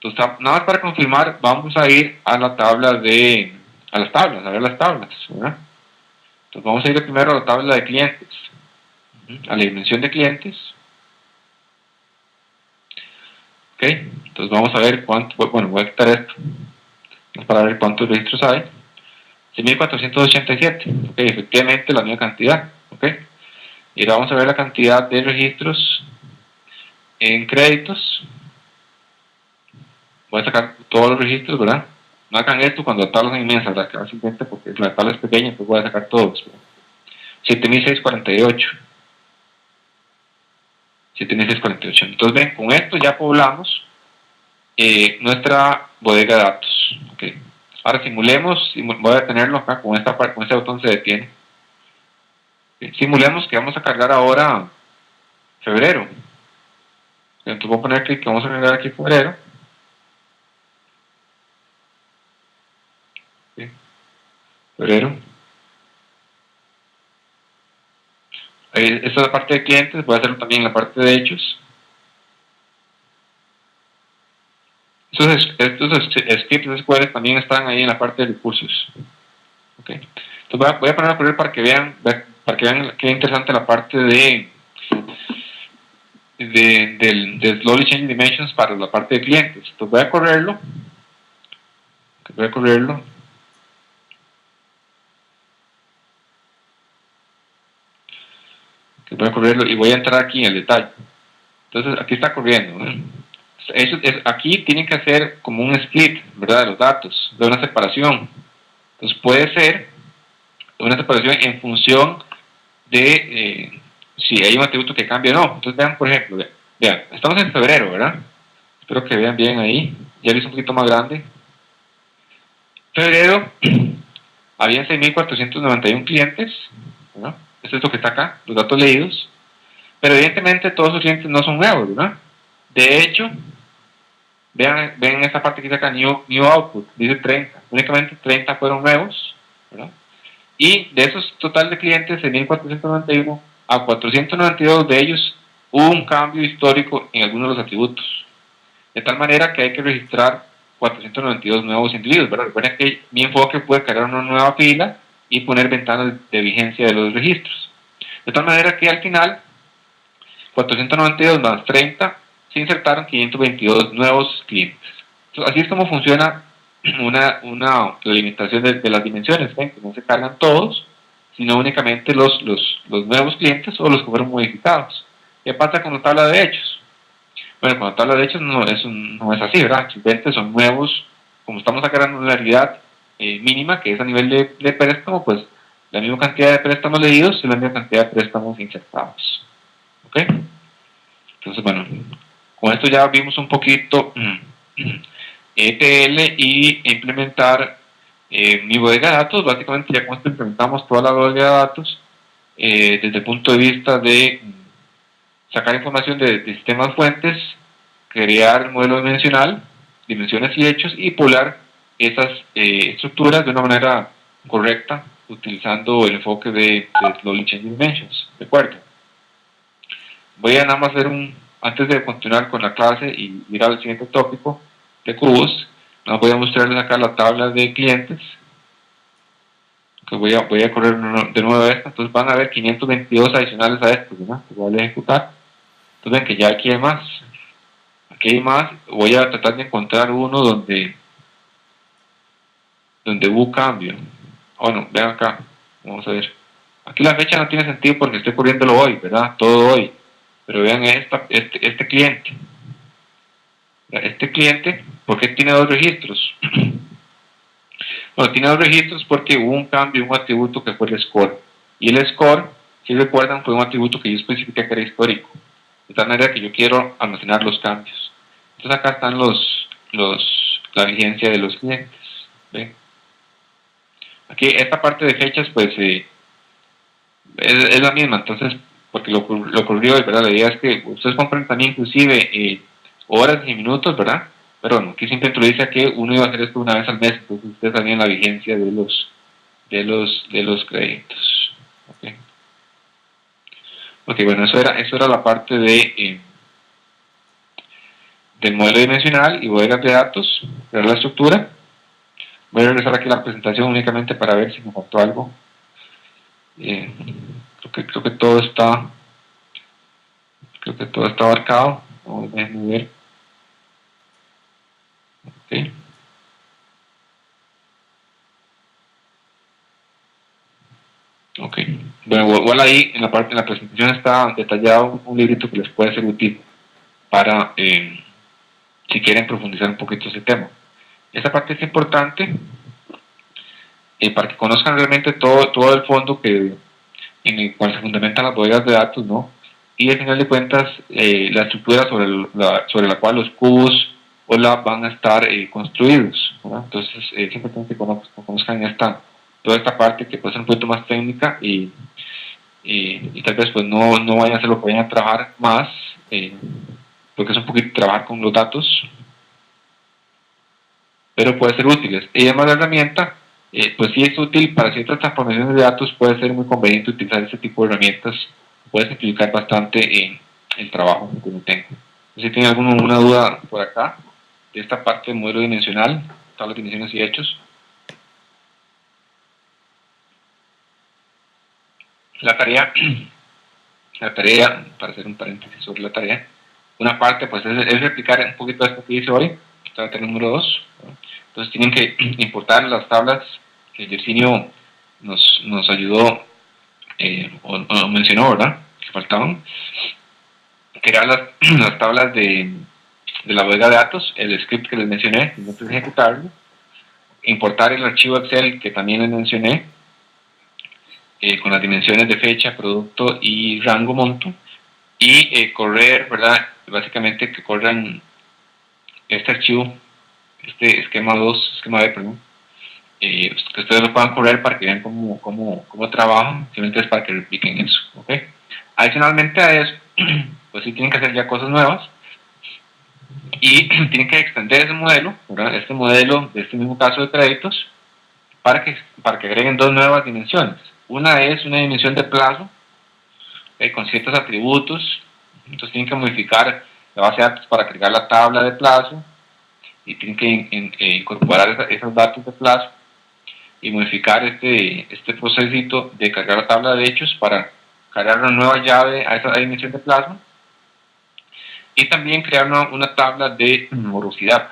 Entonces, nada más para confirmar, vamos a ir a la tabla a ver las tablas, ¿verdad? Entonces vamos a ir primero a la tabla de clientes, a la dimensión de clientes. Ok, entonces vamos a ver cuánto, bueno, voy a quitar esto, para ver cuántos registros hay. 6.487, ok, efectivamente la misma cantidad, ok. Y ahora vamos a ver la cantidad de registros en créditos. Voy a sacar todos los registros, ¿verdad? No hagan esto cuando la tabla es inmensa, ¿verdad? Que simplemente porque la tabla es pequeña, pues voy a sacar todos. 7.648. 7.648. Entonces, ven, con esto ya poblamos nuestra bodega de datos. Okay. Ahora simulemos, voy a detenerlo acá, con este botón se detiene. Okay. Simulemos que vamos a cargar ahora febrero. Entonces voy a poner clic, vamos a cargar aquí febrero. Okay. Febrero. Esta es la parte de clientes, voy a hacerlo también en la parte de hechos. Estos scripts SQL también están ahí en la parte de recursos. Okay. Entonces voy a poner a correr para que vean qué interesante la parte de Slowly Changing Dimensions para la parte de clientes. Entonces voy a correrlo. Voy a correrlo y voy a entrar aquí en el detalle. Entonces aquí está corriendo, ¿no? Aquí tienen que hacer como un split, ¿verdad? De los datos, de una separación. Entonces puede ser una separación en función de si hay un atributo que cambia o no. Entonces vean, por ejemplo, vean, estamos en febrero, ¿verdad? Espero que vean bien ahí. Ya lo hice un poquito más grande. Febrero, habían 6.491 clientes, ¿verdad? Esto es lo que está acá, los datos leídos, pero evidentemente todos los clientes no son nuevos, ¿verdad? De hecho, ven esta parte que dice acá, new output, dice 30, únicamente 30 fueron nuevos, ¿verdad? Y de esos total de clientes, de 1491 a 492 de ellos, hubo un cambio histórico en algunos de los atributos, de tal manera que hay que registrar 492 nuevos individuos, ¿verdad? Recuerden que mi enfoque puede crear una nueva fila y poner ventanas de vigencia de los registros. De tal manera que al final, 492 más 30, se insertaron 522 nuevos clientes. Entonces, así es como funciona una limitación de las dimensiones, ¿ven? Que no se cargan todos, sino únicamente los nuevos clientes o los que fueron modificados. ¿Qué pasa con la tabla de hechos? Bueno, con la tabla de hechos no es así, ¿verdad? Simplemente son nuevos, como estamos sacando una realidad mínima, que es a nivel de préstamo, pues la misma cantidad de préstamos leídos es la misma cantidad de préstamos insertados. ¿Ok? Entonces, bueno, con esto ya vimos un poquito ETL y implementar mi bodega de datos. Básicamente ya con esto implementamos toda la bodega de datos desde el punto de vista de sacar información de sistemas fuentes, crear el modelo dimensional, dimensiones y hechos, y poblar esas estructuras de una manera correcta, utilizando el enfoque de Slowly Changing Dimensions. ¿De acuerdo? Voy a nada más hacer antes de continuar con la clase y ir al siguiente tópico de cubos, voy a mostrarles acá la tabla de clientes, que voy a correr de nuevo esto. Entonces van a ver 522 adicionales a esto, ¿verdad? Que voy a ejecutar. Entonces ven que ya aquí hay más. Aquí hay más. Voy a tratar de encontrar uno donde hubo cambio. Bueno, vean acá. Vamos a ver. Aquí la fecha no tiene sentido porque estoy corriéndolo hoy, ¿verdad? Todo hoy. Pero vean este cliente. Este cliente, ¿por qué tiene dos registros? Bueno, tiene dos registros porque hubo un cambio en un atributo que fue el score. Y el score, si recuerdan, fue un atributo que yo especifiqué que era histórico. De tal manera que yo quiero almacenar los cambios. Entonces acá están la vigencia de los clientes. ¿Ven? Aquí esta parte de fechas pues es la misma. Entonces, porque lo ocurrió, ¿verdad? La idea es que ustedes compren también inclusive horas y minutos, ¿verdad? Pero bueno, aquí simplemente lo dice que uno iba a hacer esto una vez al mes, entonces ustedes sabían la vigencia de los créditos. Ok, bueno, eso era la parte del modelo dimensional y bodegas de datos, era la estructura. Voy a regresar aquí a la presentación únicamente para ver si me faltó algo. Creo que todo está abarcado. Déjenme ver. Okay. Ok. Bueno, igual ahí en la presentación está detallado un librito que les puede ser útil para si quieren profundizar un poquito ese tema. Esta parte es importante para que conozcan realmente todo el fondo en el cual se fundamentan las bodegas de datos, ¿no? Y al final de cuentas la estructura sobre la cual los cubos o la van a estar construidos, ¿verdad? Entonces es importante que conozcan toda esta parte que puede ser un poquito más técnica y tal vez pues no vayan a hacer lo que vayan a trabajar más, porque es un poquito trabajar con los datos, pero puede ser útiles. Y además la herramienta, pues sí es útil para ciertas transformaciones de datos, puede ser muy conveniente utilizar este tipo de herramientas, puede simplificar bastante el trabajo que uno tenga. Si tienen alguna duda por acá, de esta parte del modelo dimensional, tablas de dimensiones y hechos. La tarea, para hacer un paréntesis sobre la tarea, una parte pues es replicar un poquito esto que dice hoy, tabla número 2. Entonces tienen que importar las tablas que Yersinio nos ayudó o mencionó, ¿verdad? Que faltaban. Crear las tablas de la bodega de datos, el script que les mencioné, entonces ejecutarlo. Importar el archivo Excel que también les mencioné, con las dimensiones de fecha, producto y rango monto. Y correr, ¿verdad? Básicamente que corran este archivo, este esquema B, perdón, que ustedes lo puedan correr para que vean cómo trabajan, simplemente es para que repliquen eso, ¿ok? Adicionalmente a eso, pues sí tienen que hacer ya cosas nuevas y tienen que extender ese modelo, ¿verdad? Este modelo de este mismo caso de créditos, para que agreguen dos nuevas dimensiones. Una es una dimensión de plazo, con ciertos atributos. Entonces tienen que modificar la base de datos para agregar la tabla de plazo y tienen que incorporar esos datos de plazo y modificar este procesito de cargar la tabla de hechos para cargar una nueva llave a esa dimensión de plazo y también crear una tabla de morosidad,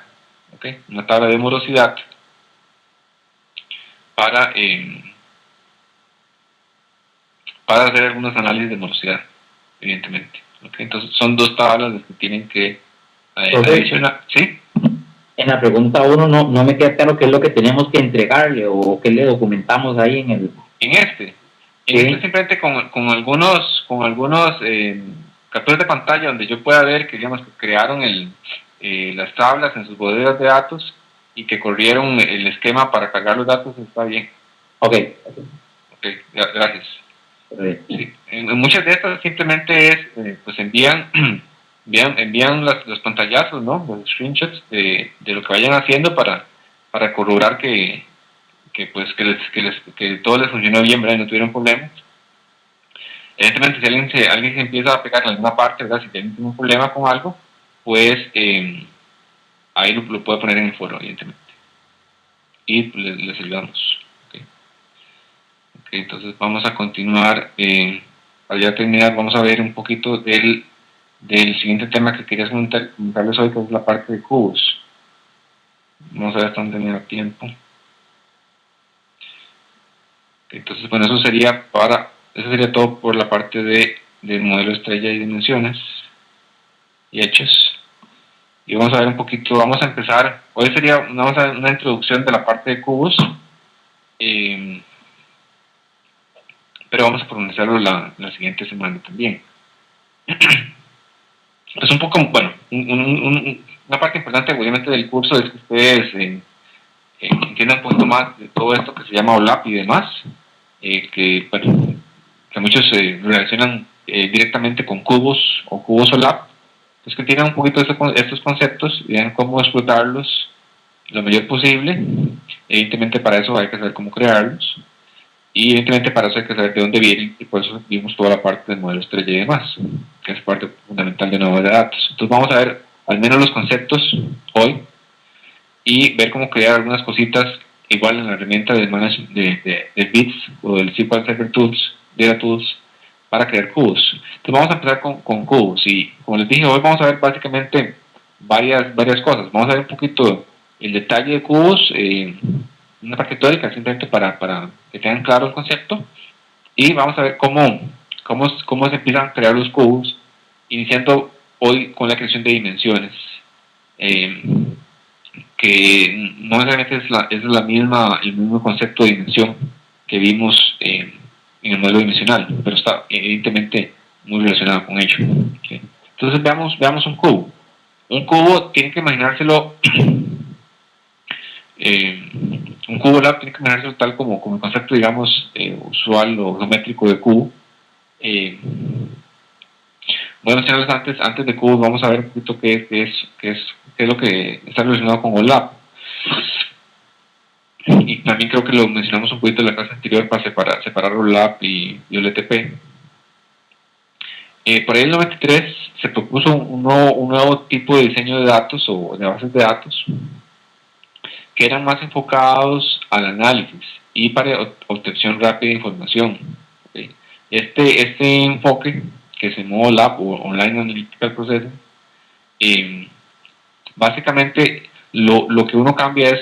¿okay? Una tabla de morosidad para hacer algunos análisis de morosidad, evidentemente, ¿okay? Entonces son dos tablas las que tienen que adicionar, ¿sí? En la pregunta 1 no me queda claro qué es lo que tenemos que entregarle o qué le documentamos ahí en el... Este simplemente con algunos capturas de pantalla donde yo pueda ver que, digamos, que crearon las tablas en sus bodegas de datos y que corrieron el esquema para cargar los datos, está bien. Ok, gracias. Sí. En muchas de estas simplemente es, pues envían los pantallazos, ¿no? Los screenshots de lo que vayan haciendo para corroborar que todo les funcionó bien, ¿verdad? Y no tuvieron problemas. Evidentemente, si alguien se empieza a pegar en alguna parte, ¿verdad? Si tienen un problema con algo, pues ahí lo puede poner en el foro, evidentemente. Y pues, les ayudamos. Okay, entonces vamos a continuar. Para ya terminar, vamos a ver un poquito del siguiente tema que quería comentarles hoy, que es la parte de cubos. Vamos a ver hasta dónde me da tiempo. Entonces, bueno, eso sería todo por la parte del modelo estrella y dimensiones y hechos. Y vamos a ver un poquito, vamos a empezar, hoy sería una introducción de la parte de cubos, pero vamos a pronunciarlo la siguiente semana también. Pues un poco, bueno, una parte importante obviamente del curso es que ustedes entiendan un poquito más de todo esto que se llama OLAP y demás, que muchos relacionan directamente con cubos o cubos OLAP, pues que entiendan un poquito estos conceptos y vean cómo explotarlos lo mayor posible. Evidentemente para eso hay que saber cómo crearlos y evidentemente para eso hay que saber de dónde vienen y por eso vimos toda la parte del modelo estrella y demás, que es parte fundamental de una base de datos. Entonces vamos a ver al menos los conceptos hoy y ver cómo crear algunas cositas igual en la herramienta de Bits o del SQL Server Tools, Data Tools, para crear cubos. Entonces vamos a empezar con cubos y como les dije, hoy vamos a ver básicamente varias cosas. Vamos a ver un poquito el detalle de cubos, una parte teórica simplemente para que tengan claro el concepto, y vamos a ver cómo se empiezan a crear los cubos, iniciando hoy con la creación de dimensiones. Que no necesariamente es el mismo concepto de dimensión que vimos en el modelo dimensional, pero está evidentemente muy relacionado con ello. ¿Okay? Entonces veamos un cubo. Un cubo tiene que imaginárselo, un cubo lab tiene que imaginárselo tal como el concepto, digamos, usual o geométrico de cubo. Bueno, señores, antes de cubos vamos a ver un poquito qué es lo que está relacionado con OLAP. Y también creo que lo mencionamos un poquito en la clase anterior para separar OLAP y OLTP. Por ahí en el 93 se propuso un nuevo tipo de diseño de datos o de bases de datos que eran más enfocados al análisis y para obtención rápida de información. ¿Okay? Este enfoque, que se llamó OLAP o Online Analytical Processing, básicamente lo que uno cambia es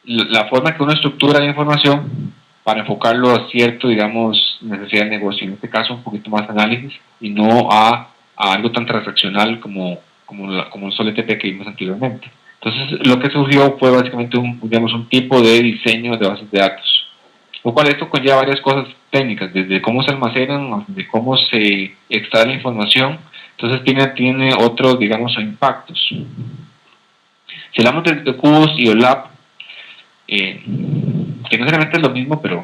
la forma que uno estructura la información para enfocarlo a cierto, digamos, necesidad de negocio, en este caso un poquito más análisis y no a algo tan transaccional como el OLTP que vimos anteriormente. Entonces lo que surgió fue básicamente un tipo de diseño de bases de datos, lo cual esto conlleva varias cosas técnicas, desde cómo se almacenan, de cómo se extrae la información. Entonces tiene otros, digamos, impactos. Si hablamos de cubos y OLAP, que no necesariamente es lo mismo, pero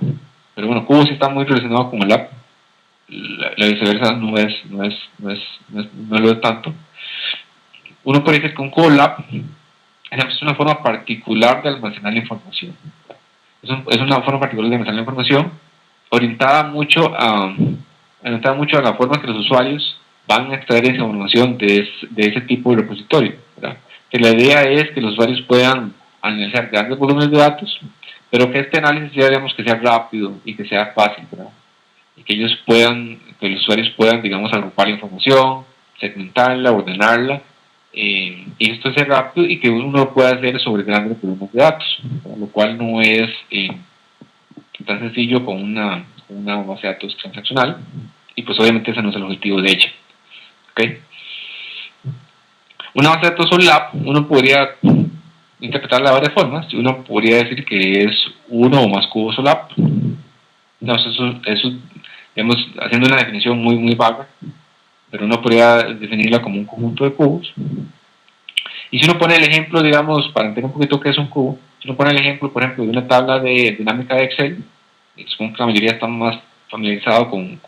bueno, cubo sí está muy relacionado con el app, la viceversa no lo es tanto. Uno puede decir que un cubo lab es una forma particular de almacenar la información. Es una forma particular de almacenar la información orientada mucho a la forma que los usuarios van a extraer esa información de ese tipo de repositorio, ¿verdad? Que la idea es que los usuarios puedan analizar grandes volúmenes de datos, pero que este análisis ya digamos que sea rápido y que sea fácil, ¿verdad? Y que los usuarios puedan, digamos, agrupar la información, segmentarla, ordenarla, y esto es rápido y que uno lo pueda hacer sobre grandes volúmenes de datos, ¿verdad? Lo cual no es tan sencillo con una base de datos transaccional, y pues obviamente ese no es el objetivo de ella. ¿Okay? Una base de datos OLAP, uno podría interpretarla de varias formas. Uno podría decir que es uno o más cubos OLAP. No, eso digamos, haciendo una definición muy vaga, pero uno podría definirla como un conjunto de cubos. Y si uno pone el ejemplo, digamos, para entender un poquito qué es un cubo, si uno pone el ejemplo, por ejemplo, de una tabla de dinámica de Excel, supongo que la mayoría está más familiarizado con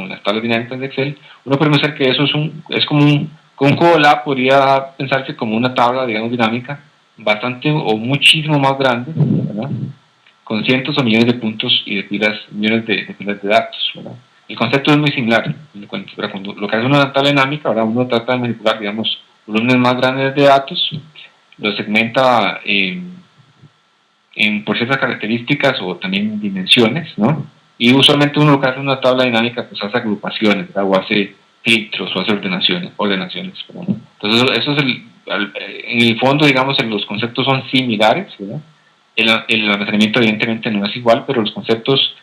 las tablas dinámicas de Excel, uno puede pensar que eso es como un cubo lab podría pensarse como una tabla, digamos, dinámica, bastante o muchísimo más grande, ¿verdad? Con cientos o millones de puntos y millones de filas de datos, ¿verdad? El concepto es muy similar. Cuando lo que hace una tabla dinámica, ahora uno trata de manipular, digamos, volúmenes más grandes de datos, lo segmenta por ciertas características o también dimensiones, ¿no? Y usualmente uno lo que hace en una tabla dinámica, pues hace agrupaciones, ¿verdad? O hace filtros o hace ordenaciones, ¿verdad? Entonces, eso es en el fondo, digamos, los conceptos son similares, ¿verdad? El almacenamiento evidentemente no es igual, pero los conceptos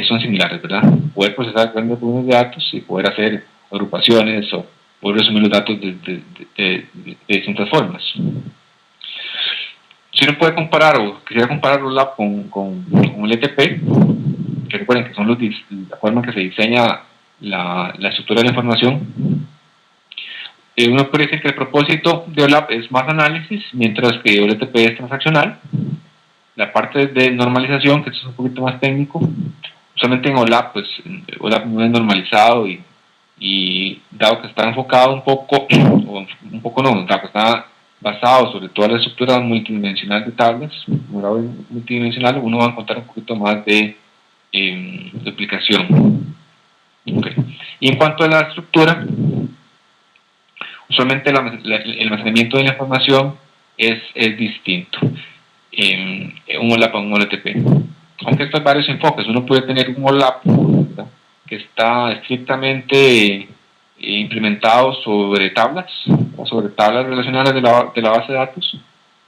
son similares, ¿verdad? Poder procesar grandes volúmenes de datos y poder hacer agrupaciones o poder resumir los datos de distintas formas. Si uno puede comparar o quisiera compararlo con el ETP, que recuerden que son la forma en que se diseña la estructura de la información, uno puede decir que el propósito de OLAP es más análisis, mientras que OLTP es transaccional. La parte de normalización, que esto es un poquito más técnico, usualmente en OLAP, pues OLAP no es normalizado y dado que está enfocado un poco, o un poco no, dado que está basado sobre toda la estructura multidimensional de tablas, multidimensional, uno va a encontrar un poquito más de duplicación. Okay. Y en cuanto a la estructura, usualmente el almacenamiento de la información es distinto en un OLAP a un OLTP. Aunque estos varios enfoques, uno puede tener un OLAP, ¿verdad?, que está estrictamente implementado sobre tablas relacionadas de la base de datos.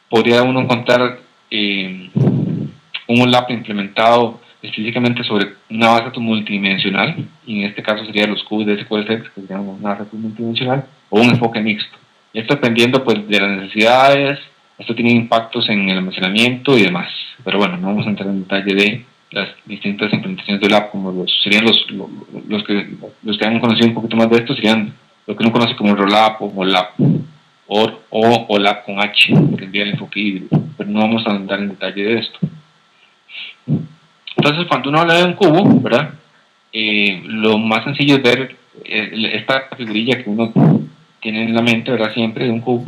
Podría uno encontrar un OLAP implementado específicamente sobre una base de datos multidimensional, y en este caso sería los cubos de SQL Server, que serían una base de datos multidimensional, o un enfoque mixto. Esto dependiendo pues de las necesidades. Esto tiene impactos en el almacenamiento y demás, pero bueno, no vamos a entrar en detalle de las distintas implementaciones de OLAP, como serían los que han conocido un poquito más de esto, serían lo que uno conoce como ROLAP o MOLAP, o OLAP con H, que envía el enfoque híbrido, pero no vamos a entrar en detalle de esto. Entonces, cuando uno habla de un cubo, ¿verdad?, lo más sencillo es ver esta figurilla que uno tiene en la mente, ¿verdad?, siempre de un cubo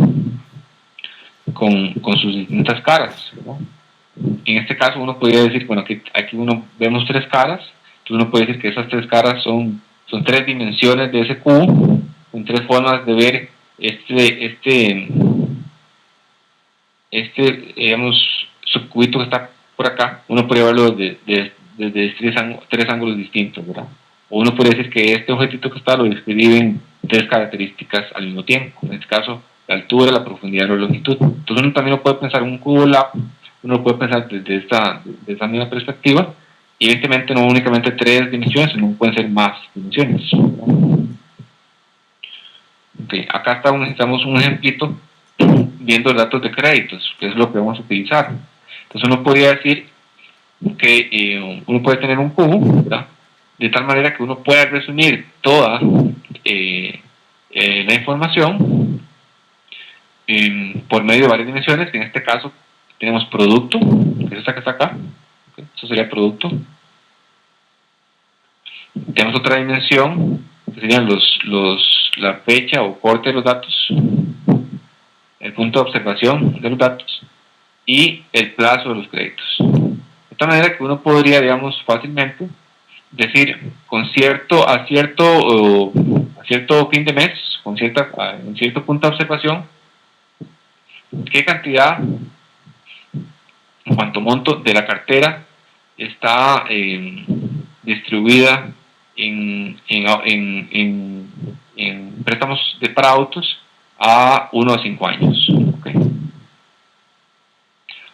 con sus distintas caras, ¿verdad? En este caso uno podría decir, bueno, que aquí vemos tres caras, entonces uno puede decir que esas tres caras son tres dimensiones de ese cubo, son tres formas de ver digamos, subcubito que está por acá. Uno podría verlo desde tres ángulos distintos, ¿verdad? O uno puede decir que este objetito que está lo describen tres características al mismo tiempo, en este caso la altura, la profundidad o la longitud. Entonces uno también lo puede pensar en un cubo lab, uno lo puede pensar desde esta misma perspectiva, y evidentemente no únicamente tres dimensiones, sino pueden ser más dimensiones, ¿verdad? Okay, acá necesitamos un ejemplito viendo datos de créditos, que es lo que vamos a utilizar. Entonces uno podría decir que uno puede tener un cubo, ¿verdad?, de tal manera que uno pueda resumir toda la información por medio de varias dimensiones, que en este caso tenemos producto, que es esta que está acá, ¿okay? Eso sería producto. Tenemos otra dimensión, que serían la fecha o corte de los datos, el punto de observación de los datos y el plazo de los créditos. De tal manera que uno podría, digamos, fácilmente decir a cierto fin de mes, en cierto punto de observación, qué cantidad, en cuanto monto de la cartera está distribuida en préstamos para autos a 1 a 5 años. ¿Okay?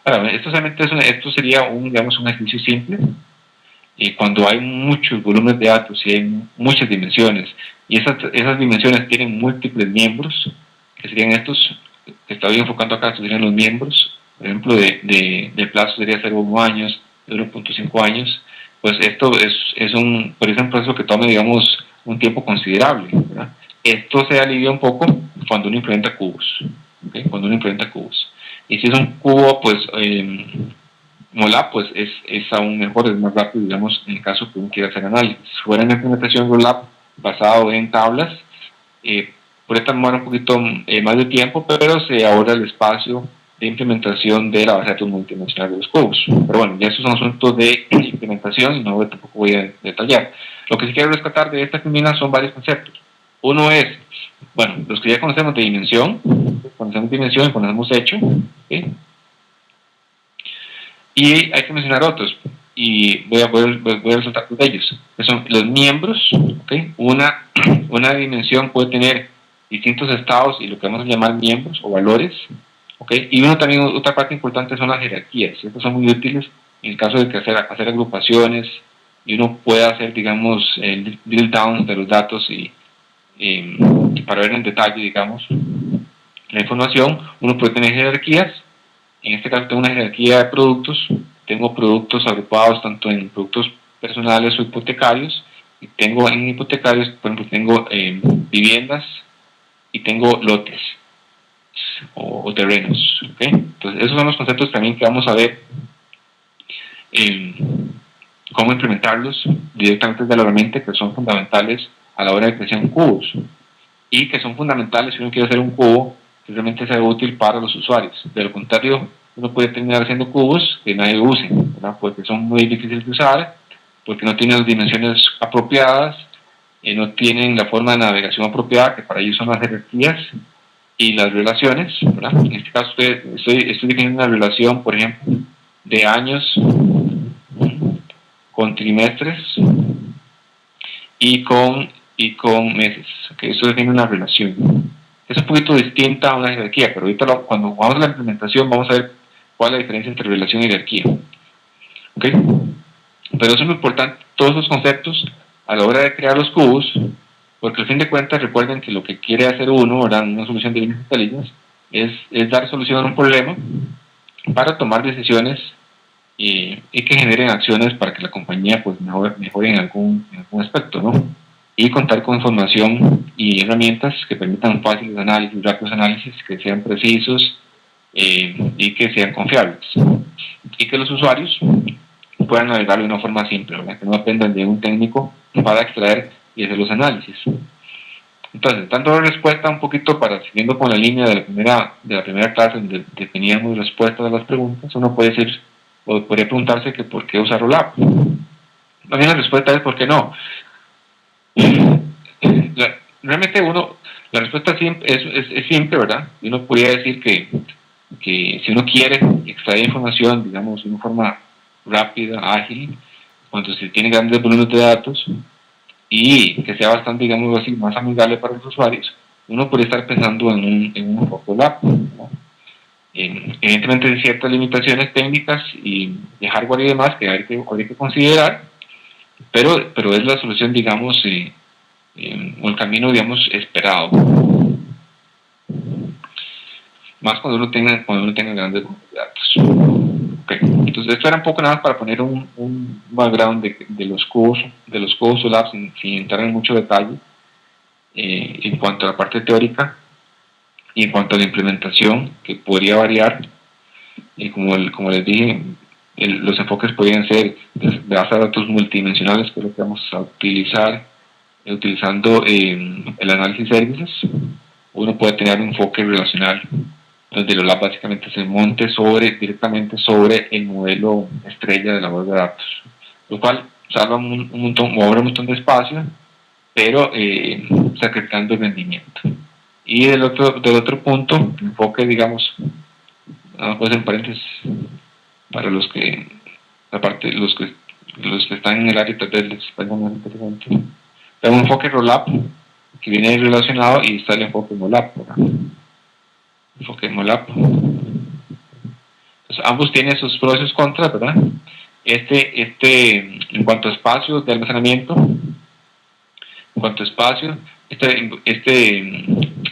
Ahora, esto sería digamos, un ejercicio simple. Y cuando hay muchos volúmenes de datos y hay muchas dimensiones, y esas dimensiones tienen múltiples miembros, que serían estos, que estoy enfocando acá, estos serían los miembros, por ejemplo, de plazo sería 0,1 años, de 1,5 años, pues esto es un proceso que tome, digamos, un tiempo considerable, ¿verdad? Esto se alivia un poco cuando uno implementa cubos, ¿okay? Cuando uno implementa cubos. Y si es un cubo, pues, MOLAP, pues es aún mejor, es más rápido, digamos, en el caso que uno quiera hacer análisis. Si fuera una implementación MOLAP basado en tablas, puede tomar un poquito más de tiempo, pero se ahorra el espacio de implementación de la base de datos multidimensional de los cubos. Pero bueno, ya esos son asuntos de implementación y no tampoco voy a detallar. Lo que sí quiero rescatar de esta combina son varios conceptos. Uno es, bueno, los que ya conocemos de dimensión, y conocemos hecho, ¿okay? Y hay que mencionar otros, y voy a resaltar de ellos, que son los miembros, ¿okay? Una dimensión puede tener distintos estados y lo que vamos a llamar miembros o valores, ¿okay? Y otra parte importante son las jerarquías. Estas son muy útiles en el caso de que hacer agrupaciones y uno pueda hacer, digamos, el drill down de los datos y para ver en detalle, digamos, la información. Uno puede tener jerarquías. En este caso tengo una jerarquía de productos. Tengo productos agrupados tanto en productos personales o hipotecarios. Y tengo en hipotecarios, por ejemplo, tengo viviendas y tengo lotes o terrenos. ¿Okay? Entonces, esos son los conceptos también que vamos a ver cómo implementarlos directamente de la herramienta, que son fundamentales a la hora de crear cubos y que son fundamentales si uno quiere hacer un cubo que realmente sea útil para los usuarios. De lo contrario, uno puede terminar haciendo cubos que nadie use, ¿verdad? Porque son muy difíciles de usar, porque no tienen las dimensiones apropiadas, no tienen la forma de navegación apropiada, que para ellos son las jerarquías y las relaciones, ¿verdad? En este caso estoy definiendo una relación, por ejemplo, de años con trimestres y con meses. ¿Okay? Eso define una relación. Es un poquito distinta a una jerarquía, pero ahorita cuando vamos a la implementación vamos a ver cuál es la diferencia entre relación y jerarquía. ¿Okay? Pero eso es muy importante, todos esos conceptos a la hora de crear los cubos, porque al fin de cuentas recuerden que lo que quiere hacer uno, ¿verdad? Una solución de líneas inteligentes, es dar solución a un problema para tomar decisiones y que generen acciones para que la compañía pues mejore en algún aspecto, ¿no? Y contar con información y herramientas que permitan fáciles análisis, rápidos análisis, que sean precisos y que sean confiables. Y que los usuarios puedan navegar de una forma simple, ¿verdad? Que no dependan de un técnico para extraer y hacer los análisis. Entonces, dando respuesta un poquito siguiendo con la línea de la primera clase donde definíamos respuestas a las preguntas, uno podría preguntarse que por qué usar Rollup. También la respuesta es por qué no. Realmente la respuesta es simple, ¿verdad? Y uno podría decir que si uno quiere extraer información, digamos, de una forma rápida, ágil, cuando se tiene grandes volúmenes de datos y que sea bastante, digamos así, más amigable para los usuarios, uno puede estar pensando en un Rollup, ¿no? Evidentemente hay ciertas limitaciones técnicas y de hardware y demás que hay que considerar, pero es la solución, digamos, o el camino, digamos, esperado. Más cuando uno tenga grandes datos. Okay. Entonces esto era un poco nada más para poner un background de los cubos Rollup sin entrar en mucho detalle en cuanto a la parte teórica y en cuanto a la implementación, que podría variar. y como les dije, los enfoques podrían ser de base de datos multidimensionales, que es lo que vamos a utilizar utilizando el análisis services. Uno puede tener un enfoque relacional, donde el OLAP básicamente se monte directamente sobre el modelo estrella de la base de datos, lo cual salva un montón, mueve un montón de espacio, pero sacrificando el rendimiento. Y del otro punto, enfoque, digamos, pues en paréntesis, para los que, aparte, los que están en el área del español, pero un enfoque roll-up que viene relacionado, y está el enfoque MOLAP, enfoque MOLAP. Entonces, ambos tienen sus pros y sus contras, ¿verdad? En cuanto a espacio de almacenamiento,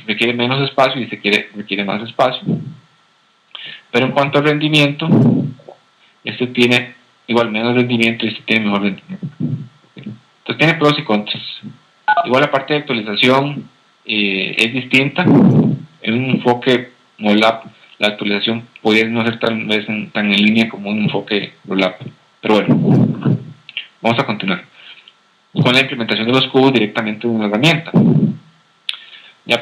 requiere menos espacio y requiere más espacio. Pero en cuanto al rendimiento, este tiene igual menos rendimiento y este tiene mejor rendimiento. Entonces tiene pros y contras. Igual la parte de actualización es distinta. En un enfoque MOLAP, la actualización podría no ser tan en línea como un enfoque ROLAP. Pero bueno, vamos a continuar con la implementación de los cubos directamente en una herramienta.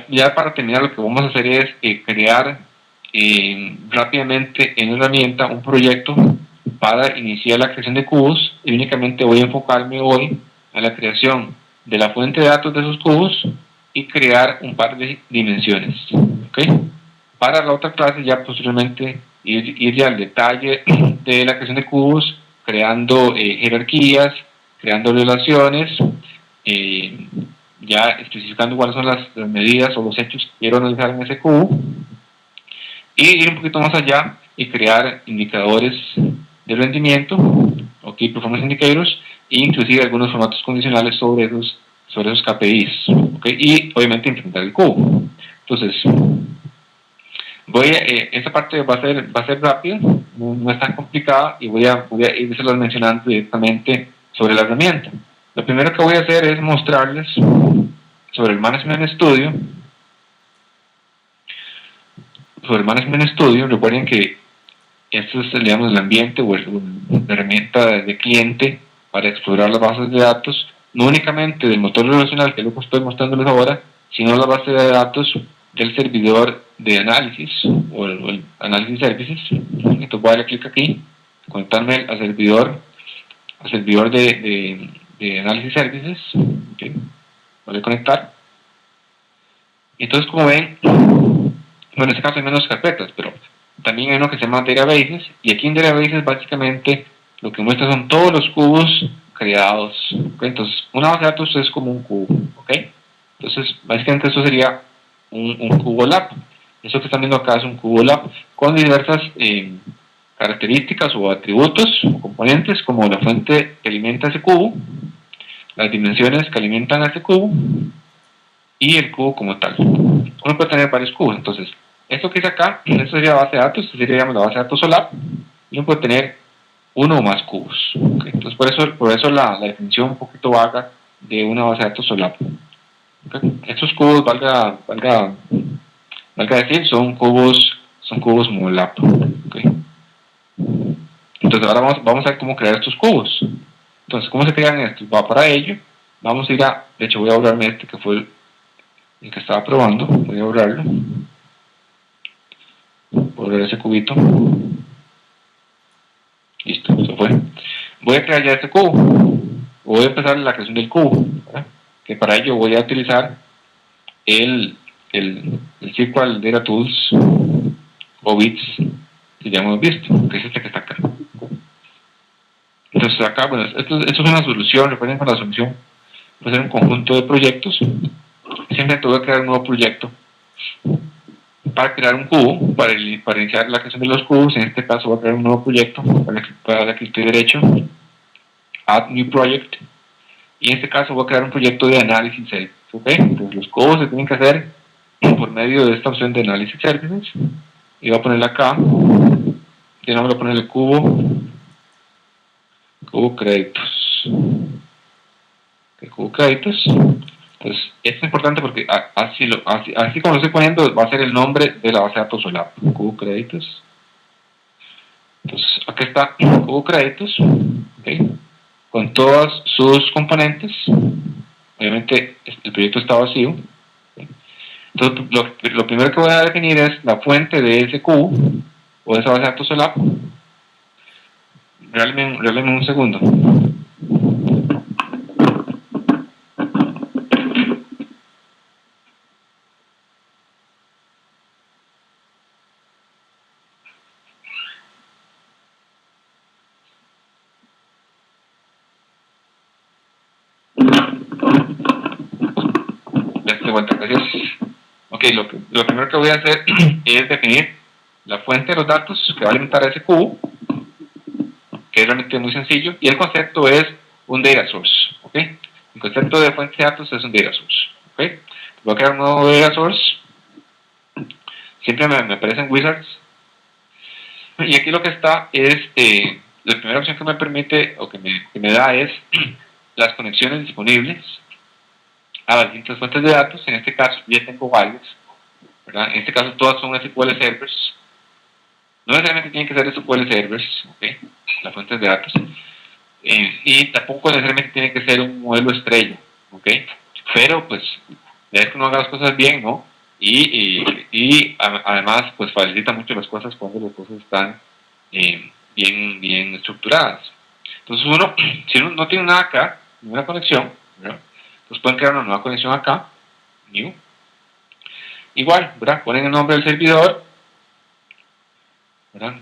Ya para terminar, lo que vamos a hacer es crear rápidamente en la herramienta un proyecto para iniciar la creación de cubos, y únicamente voy a enfocarme hoy a la creación de la fuente de datos de esos cubos y crear un par de dimensiones. ¿Okay? Para la otra clase ya posteriormente ir ya al detalle de la creación de cubos, creando jerarquías, creando relaciones, ya especificando cuáles son las medidas o los hechos que quiero analizar en ese cubo, y ir un poquito más allá y crear indicadores de rendimiento, o Key Performance Indicators, e inclusive algunos formatos condicionales sobre esos KPIs, ¿okay? Y obviamente implementar el cubo. Entonces, esta parte va a ser rápida, no es tan complicada, y voy a irse mencionando directamente sobre la herramienta. Lo primero que voy a hacer es mostrarles sobre el Management Studio. Sobre el Management Studio, recuerden que esto es, digamos, el ambiente o la herramienta de cliente para explorar las bases de datos, no únicamente del motor relacional, que es lo que estoy mostrándoles ahora, sino la base de datos del servidor de análisis o el análisis services. Entonces voy a darle clic aquí, conectarme al servidor de análisis services. Okay. Voy a conectar. Entonces, como ven, bueno, en este caso hay menos carpetas, pero también hay uno que se llama Databases, y aquí en Databases básicamente lo que muestra son todos los cubos creados. ¿Okay? Entonces, una base de datos es como un cubo. ¿Okay? Entonces, básicamente eso sería un cubo lab. Eso que están viendo acá es un cubo lab con diversas características o atributos o componentes, como la fuente que alimenta ese cubo, las dimensiones que alimentan a ese cubo y el cubo como tal. Uno puede tener varios cubos. Entonces, esto que es acá, esto sería base de datos, esto sería, digamos, la base de datos OLAP, y uno puede tener uno o más cubos. ¿Okay? Entonces, por eso la definición un poquito vaga de una base de datos OLAP. ¿Okay? Estos cubos, valga decir, son cubos MOLAP. ¿Okay? Entonces, ahora vamos a ver cómo crear estos cubos. Entonces, ¿cómo se crean estos? Para ello, vamos a ir de hecho voy a borrarme este que fue el que estaba probando, voy a borrarlo, borrar ese cubito, listo, se fue. Voy a crear ya este cubo, voy a empezar la creación del cubo, ¿verdad? Que para ello voy a utilizar el SQL Data Tools o BITS que ya hemos visto, que es este que está acá. Entonces acá, bueno, esto es una solución. Recuerden que la solución va a ser un conjunto de proyectos. Siempre te voy a crear un nuevo proyecto para crear un cubo, para iniciar la creación de los cubos. En este caso voy a crear un nuevo proyecto, para darle clic derecho, Add New Project, y en este caso voy a crear un proyecto de análisis services. ¿Okay? Entonces los cubos se tienen que hacer por medio de esta opción de análisis services, y voy a ponerle acá, y ahora voy a poner el cubo créditos. El cubo créditos. Entonces, esto es importante porque así como lo estoy poniendo, va a ser el nombre de la base de datos OLAP. Cubo créditos. Entonces, aquí está cubo créditos, ¿okay? Con todos sus componentes. Obviamente, el proyecto está vacío. ¿Okay? Entonces, lo primero que voy a definir es la fuente de ese cubo, o de esa base de datos SOLAP. Regálame un segundo. Ya estoy de vuelta, gracias. Ok, lo primero que voy a hacer es definir la fuente de los datos que va a alimentar a ese cubo, que es realmente muy sencillo, y el concepto es un data source, ¿ok? El concepto de fuente de datos es un data source, ¿ok? Voy a crear un nuevo data source, siempre me aparecen wizards, y aquí lo que está es, la primera opción que me permite, o que me da es las conexiones disponibles a las distintas fuentes de datos. En este caso ya tengo varias, ¿verdad? En este caso todas son SQL servers, no necesariamente tienen que ser SQL servers, ¿ok? Las fuentes de datos. Y tampoco necesariamente tiene que ser un modelo estrella, ¿ok? Pero pues, ya es que uno haga las cosas bien, ¿no? Además, pues facilita mucho las cosas cuando las cosas están bien estructuradas. Entonces uno, si uno no tiene nada acá, ninguna conexión, ¿verdad? Pues pueden crear una nueva conexión acá, new. Igual, ¿verdad? Ponen el nombre del servidor, ¿verdad?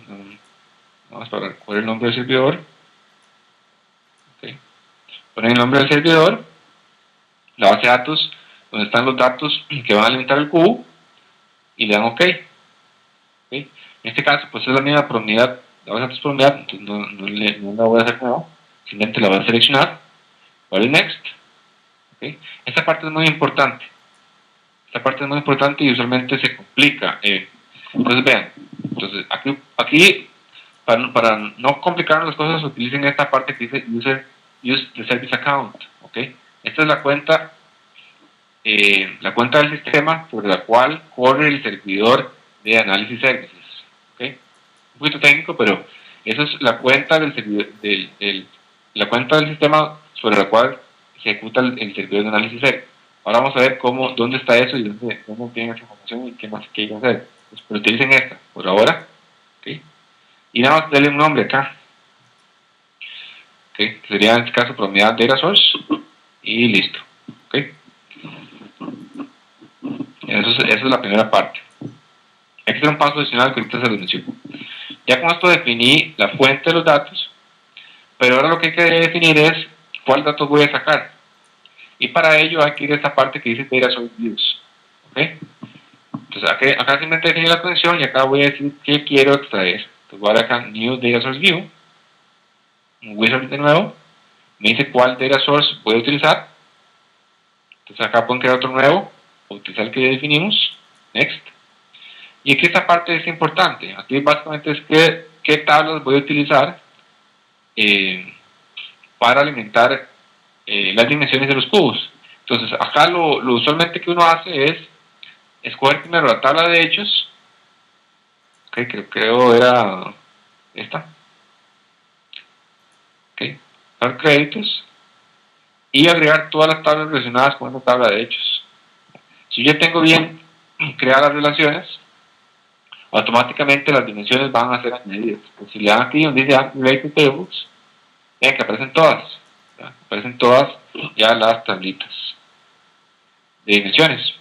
Vamos para poner el nombre del servidor. Okay. Ponen el nombre del servidor, la base de datos, donde están los datos que van a alimentar el cubo, y le dan OK. ¿Okay? En este caso, pues es la misma propiedad, la base de datos por unidad, entonces no la voy a hacer nuevo, simplemente la voy a seleccionar, voy a Next. ¿Okay? Esta parte es muy importante. Esta parte es muy importante y usualmente se complica. Entonces, vean, entonces aquí para no complicar las cosas, utilicen esta parte que dice Use the Service Account. ¿Okay? Esta es la cuenta del sistema sobre la cual corre el servidor de análisis services. ¿Okay? Un poquito técnico, pero esa es la cuenta del servidor, la cuenta del sistema sobre la cual se ejecuta el servidor de análisis services. Ahora vamos a ver dónde está eso y dónde tienen esa información y qué más hay que hacer. Pues, pero utilicen esta por ahora. ¿Okay? Y nada más denle un nombre acá. ¿Okay? Que sería en este caso propiedad data source y listo. ¿Okay? Esa es la primera parte. Hay que hacer un paso adicional que ahorita se lo menciono. Ya con esto definí la fuente de los datos, pero ahora lo que hay que definir es cuál datos voy a sacar. Y para ello hay que ir a esta parte que dice Data Source Views. ¿Okay? Entonces acá simplemente definir la conexión y acá voy a decir qué quiero extraer. Entonces voy a dar acá New Data Source View, un wizard de nuevo, me dice cuál Data Source voy a utilizar. Entonces acá pueden crear otro nuevo, o utilizar el que ya definimos, Next. Y aquí esta parte es importante. Aquí básicamente es qué tablas voy a utilizar para alimentar las dimensiones de los cubos. Entonces acá lo usualmente que uno hace es escoger primero la tabla de hechos, okay, creo era esta, okay, dar créditos y agregar todas las tablas relacionadas con esa tabla de hechos. Si yo tengo bien creadas las relaciones, automáticamente las dimensiones van a ser añadidas. Pues si le dan aquí donde dice Add Related Tables, vean que aparecen todas, ¿verdad? Aparecen todas ya las tablitas de dimensiones.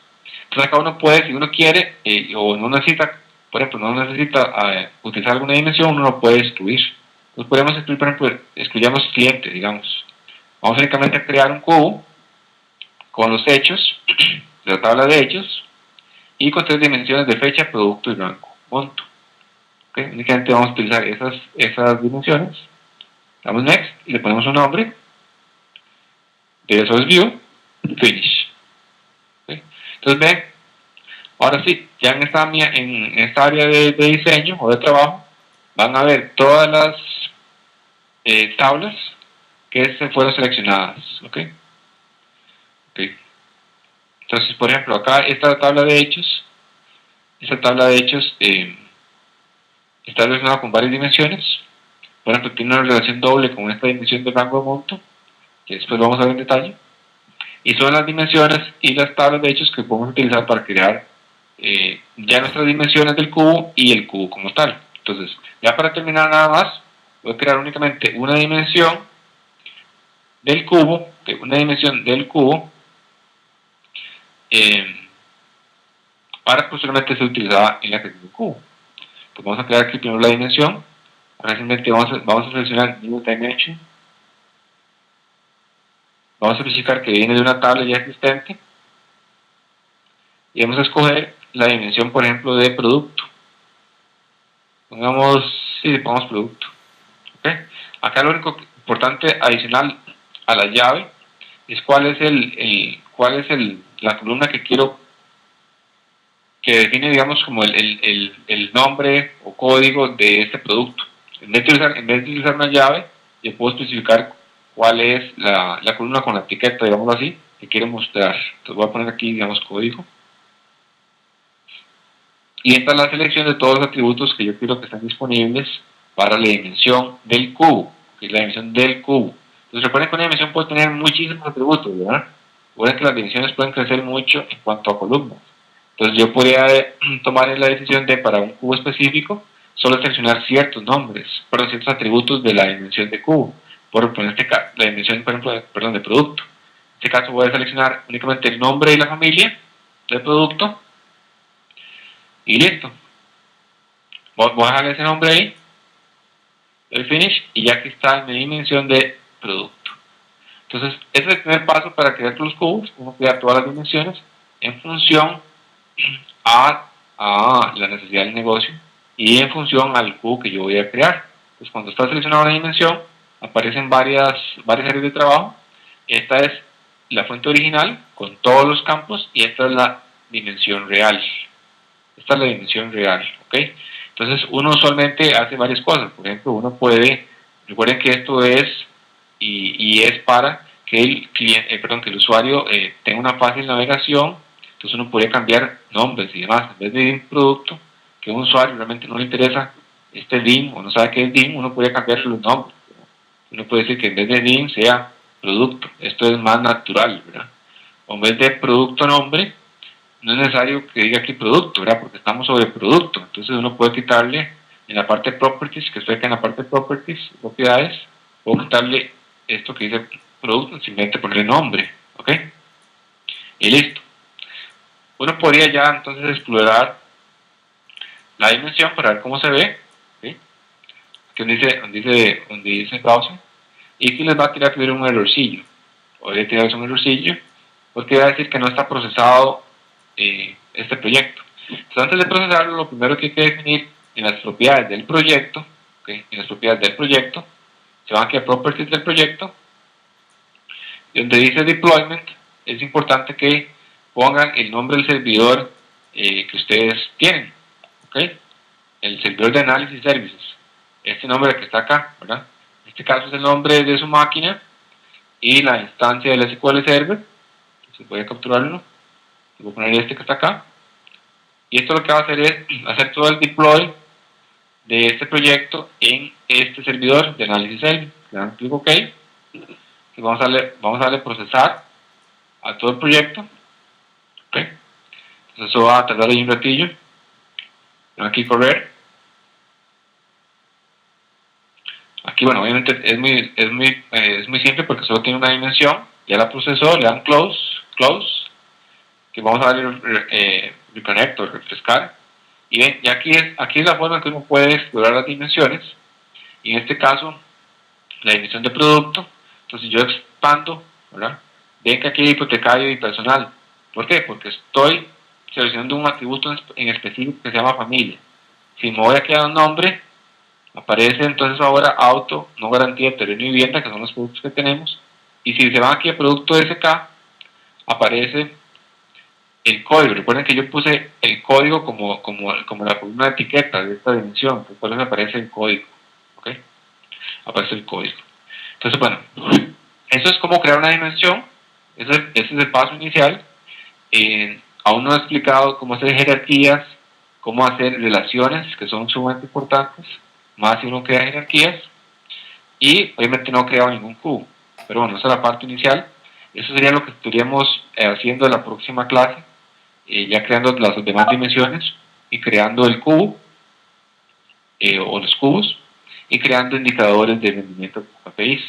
Entonces acá uno puede, si uno quiere, o no necesita, por ejemplo, no necesita utilizar alguna dimensión, uno lo puede excluir. Entonces podemos excluir, por ejemplo, excluyamos cliente, digamos. Vamos únicamente a crear un cubo con los hechos, de la tabla de hechos, y con 3 dimensiones de fecha, producto y rango, monto. ¿Okay? Únicamente vamos a utilizar esas dimensiones. Damos Next y le ponemos un nombre, Data Source View, Finish. ¿Okay? Entonces ven, ahora sí, ya en esta área de diseño o de trabajo, van a ver todas las tablas que se fueron seleccionadas. ¿Okay? Okay. Entonces, por ejemplo, acá esta tabla de hechos está relacionado con varias dimensiones. Por ejemplo, tiene una relación doble con esta dimensión de rango de monto, que después vamos a ver en detalle. Y son las dimensiones y las tablas de hechos que podemos utilizar para crear ya nuestras dimensiones del cubo y el cubo como tal. Entonces, ya para terminar nada más, voy a crear únicamente una dimensión del cubo, para posteriormente ser utilizada en la creación del cubo. Pues vamos a crear aquí primero la dimensión. Ahora simplemente vamos a seleccionar New Dimension. Vamos a especificar que viene de una tabla ya existente. Y vamos a escoger la dimensión, por ejemplo, de producto. Pongamos producto. ¿Okay? Acá lo único importante adicional a la llave es cuál es la columna que quiero que define, digamos, como el nombre o código de este producto. En vez de utilizar una llave, yo puedo especificar cuál es la columna con la etiqueta, digamos así, que quiero mostrar. Entonces voy a poner aquí, digamos, código. Y esta es la selección de todos los atributos que yo quiero que estén disponibles para la dimensión del cubo, que es la dimensión del cubo. Entonces recuerden que una dimensión puede tener muchísimos atributos, ¿verdad? Recuerden que las dimensiones pueden crecer mucho en cuanto a columnas. Entonces yo podría tomar la decisión de, para un cubo específico, solo seleccionar ciertos nombres, ciertos atributos de la dimensión de cubo. Por ejemplo, en este caso, la dimensión, por ejemplo, de producto. En este caso voy a seleccionar únicamente el nombre y la familia del producto. Y listo. Voy a dejar ese nombre ahí, el finish, y ya aquí está mi dimensión de producto. Entonces, ese es el primer paso para crear los cubos. Vamos a crear todas las dimensiones en función a la necesidad del negocio y en función al cubo que yo voy a crear. Entonces, cuando está seleccionada una dimensión, aparecen varias áreas de trabajo. Esta es la fuente original con todos los campos y esta es la dimensión real. Esta es la dimensión real, ¿ok? Entonces, uno usualmente hace varias cosas. Por ejemplo, uno puede, recuerden que esto es y es para que el cliente, que el usuario tenga una fácil navegación. Entonces uno podría cambiar nombres y demás. En vez de DIM producto, que a un usuario realmente no le interesa este DIM o no sabe qué es DIM, uno podría cambiar los nombres. Uno puede decir que en vez de DIM sea producto. Esto es más natural, ¿verdad? O en vez de producto nombre, no es necesario que diga aquí producto, ¿verdad? Porque estamos sobre producto. Entonces uno puede quitarle en la parte properties, que estoy acá en la parte properties, propiedades, puedo quitarle esto que dice producto, simplemente ponerle nombre, ¿ok? Y listo. Uno podría ya entonces explorar la dimensión para ver cómo se ve, ¿sí? Aquí donde dice browser, y aquí les va a tirar primero un errorcillo. Podría tirarles un errorcillo, porque va a decir que no está procesado este proyecto. Entonces, antes de procesarlo, lo primero que hay que definir en las propiedades del proyecto, ¿okay? En las propiedades del proyecto, se van aquí a properties del proyecto, y donde dice deployment, es importante que pongan el nombre del servidor que ustedes tienen, ¿okay? El servidor de análisis services, este nombre que está acá, ¿verdad? En este caso es el nombre de su máquina y la instancia del SQL Server. Entonces voy a capturarlo, voy a poner este que está acá, y esto lo que va a hacer es hacer todo el deploy de este proyecto en este servidor de análisis services. Le dan clic OK, y vamos a darle procesar a todo el proyecto. ¿Okay? Entonces eso va a tardar ahí un ratillo. Aquí correr. Aquí, bueno, obviamente es muy simple porque solo tiene una dimensión. Ya la procesó, le dan close, que vamos a darle reconnect o refrescar. Y ven, y aquí es la forma en que uno puede explorar las dimensiones. Y en este caso, la dimensión de producto. Entonces yo expando, ¿verdad? Ven que aquí hay hipotecario y personal. ¿Por qué? Porque estoy seleccionando un atributo en específico que se llama familia. Si me voy a quedar un nombre, aparece entonces ahora auto, no garantía, terreno y vivienda, que son los productos que tenemos. Y si se van aquí a producto SK, aparece el código. Recuerden que yo puse el código como la columna de etiqueta de esta dimensión. Por eso aparece el código. ¿Ok? Aparece el código. Entonces, bueno, eso es como crear una dimensión. Ese es el paso inicial. Aún no he explicado cómo hacer jerarquías cómo hacer relaciones que son sumamente importantes, más si uno crea jerarquías, y obviamente no he creado ningún cubo. Pero bueno, esa es la parte inicial. Eso sería lo que estaríamos haciendo en la próxima clase, ya creando las demás dimensiones y creando el cubo o los cubos y creando indicadores de rendimiento con KPIs.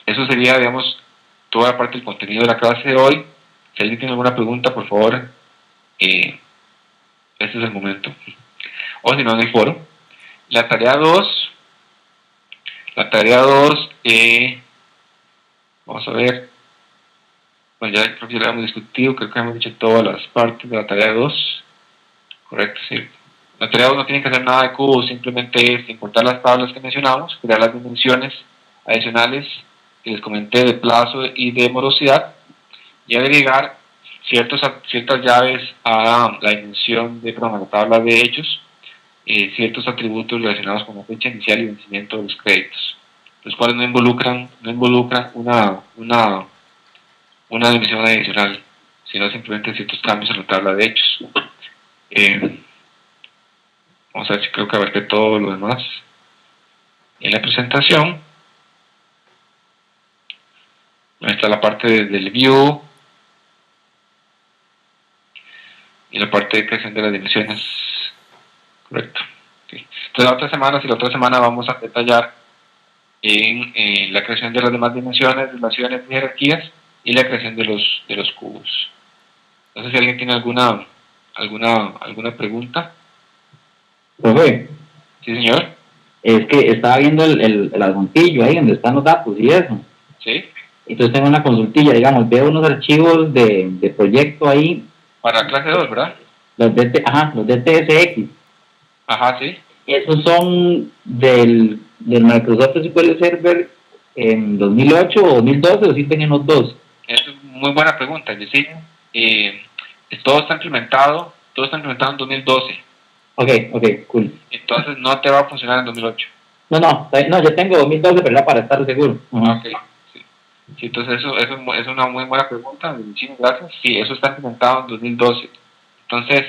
Eso sería, digamos, toda la parte del contenido de la clase de hoy. Si alguien tiene alguna pregunta, por favor, este es el momento. O si no, en el foro. La tarea 2, vamos a ver, bueno, ya creo que ya lo hemos discutido, creo que hemos dicho todas las partes de la tarea 2, correcto, sí. La tarea 2 no tiene que hacer nada de cubos, simplemente es importar las tablas que mencionamos, crear las dimensiones adicionales que les comenté de plazo y de morosidad, y agregar ciertas llaves a la dimensión de, perdón, a la tabla de hechos, ciertos atributos relacionados con la fecha inicial y vencimiento de los créditos, los cuales no involucran una dimensión adicional, sino simplemente ciertos cambios en la tabla de hechos. Vamos a ver si creo que abarqué todo lo demás en la presentación. Ahí está la parte del view y la parte de creación de las dimensiones. Correcto. Okay. Entonces la otra semana vamos a detallar en la creación de las demás dimensiones, relaciones y jerarquías y la creación de los cubos. No sé si alguien tiene alguna pregunta. Profe, Sí, señor. es que estaba viendo el adjuntillo ahí donde están los datos y eso. Sí. Entonces tengo una consultilla, digamos, veo unos archivos de proyecto ahí. Para clase 2, ¿verdad? Los de TSX. Ajá, sí. Esos son del Microsoft SQL Server en 2008 o 2012, o si tenían los dos. Es muy buena pregunta, es decir, todo está implementado en 2012. Ok, cool. Entonces no te va a funcionar en 2008. No, yo tengo 2012, ¿verdad? Para estar seguro. Ok, sí. Sí, entonces eso es una muy buena pregunta, muchísimas gracias. Sí, eso está implementado en 2012. Entonces,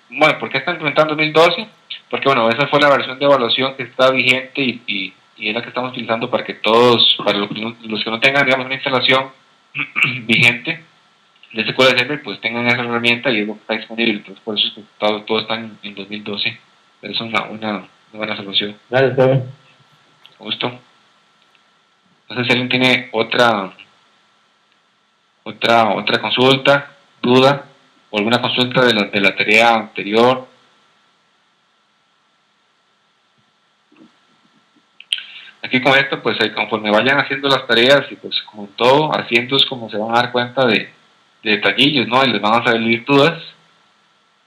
bueno, ¿por qué está implementado en 2012? Porque, bueno, esa fue la versión de evaluación que está vigente y es la que estamos utilizando para que todos, para los que no tengan, digamos, una instalación vigente de SQL Server, pues tengan esa herramienta y es lo que está disponible. Entonces, por eso es que todo está en 2012. Pero es una buena solución. Gracias, profe. Con gusto. Entonces, si alguien tiene otra consulta, duda o alguna consulta de la tarea anterior, aquí con esto, pues conforme vayan haciendo las tareas y pues como todo, haciendo es como se van a dar cuenta de detallillos, ¿no? Y les van a salir dudas.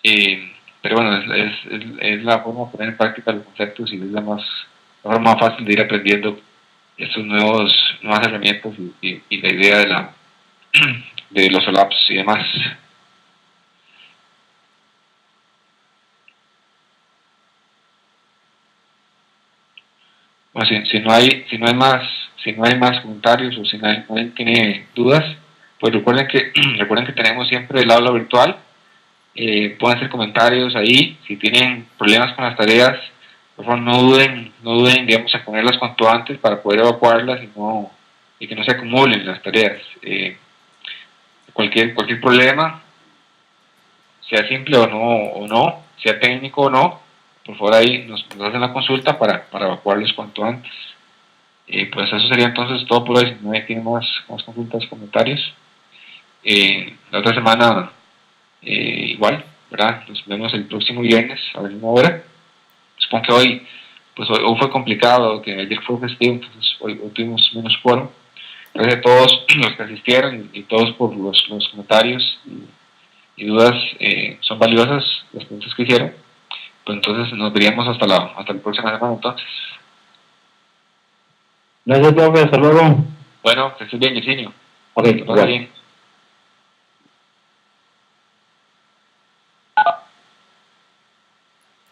Pero bueno, es la forma de poner en práctica los conceptos y es la forma más fácil de ir aprendiendo esas nuevas herramientas y la idea de los OLAPs y demás. Bueno, si no hay más comentarios o si nadie tiene dudas, pues recuerden que tenemos siempre el aula virtual. Pueden hacer comentarios ahí. Si tienen problemas con las tareas, por favor no duden, digamos, a ponerlas cuanto antes para poder evacuarlas y que no se acumulen las tareas. Cualquier problema, sea simple o no, sea técnico o no, por favor ahí nos hacen la consulta para evacuarlos cuanto antes. Pues eso sería entonces todo por hoy. Si no tiene más consultas, comentarios. La otra semana igual, ¿verdad? Nos vemos el próximo viernes a la misma hora. Supongo que hoy fue complicado, que ayer fue festivo, entonces hoy tuvimos menos foro. Gracias a todos los que asistieron y todos por los comentarios y dudas. Son valiosas las preguntas que hicieron. Pues entonces nos veríamos hasta la próxima semana entonces. Gracias, profe. Hasta luego. Bueno, que estés bien, Yesinio. Ok, bien.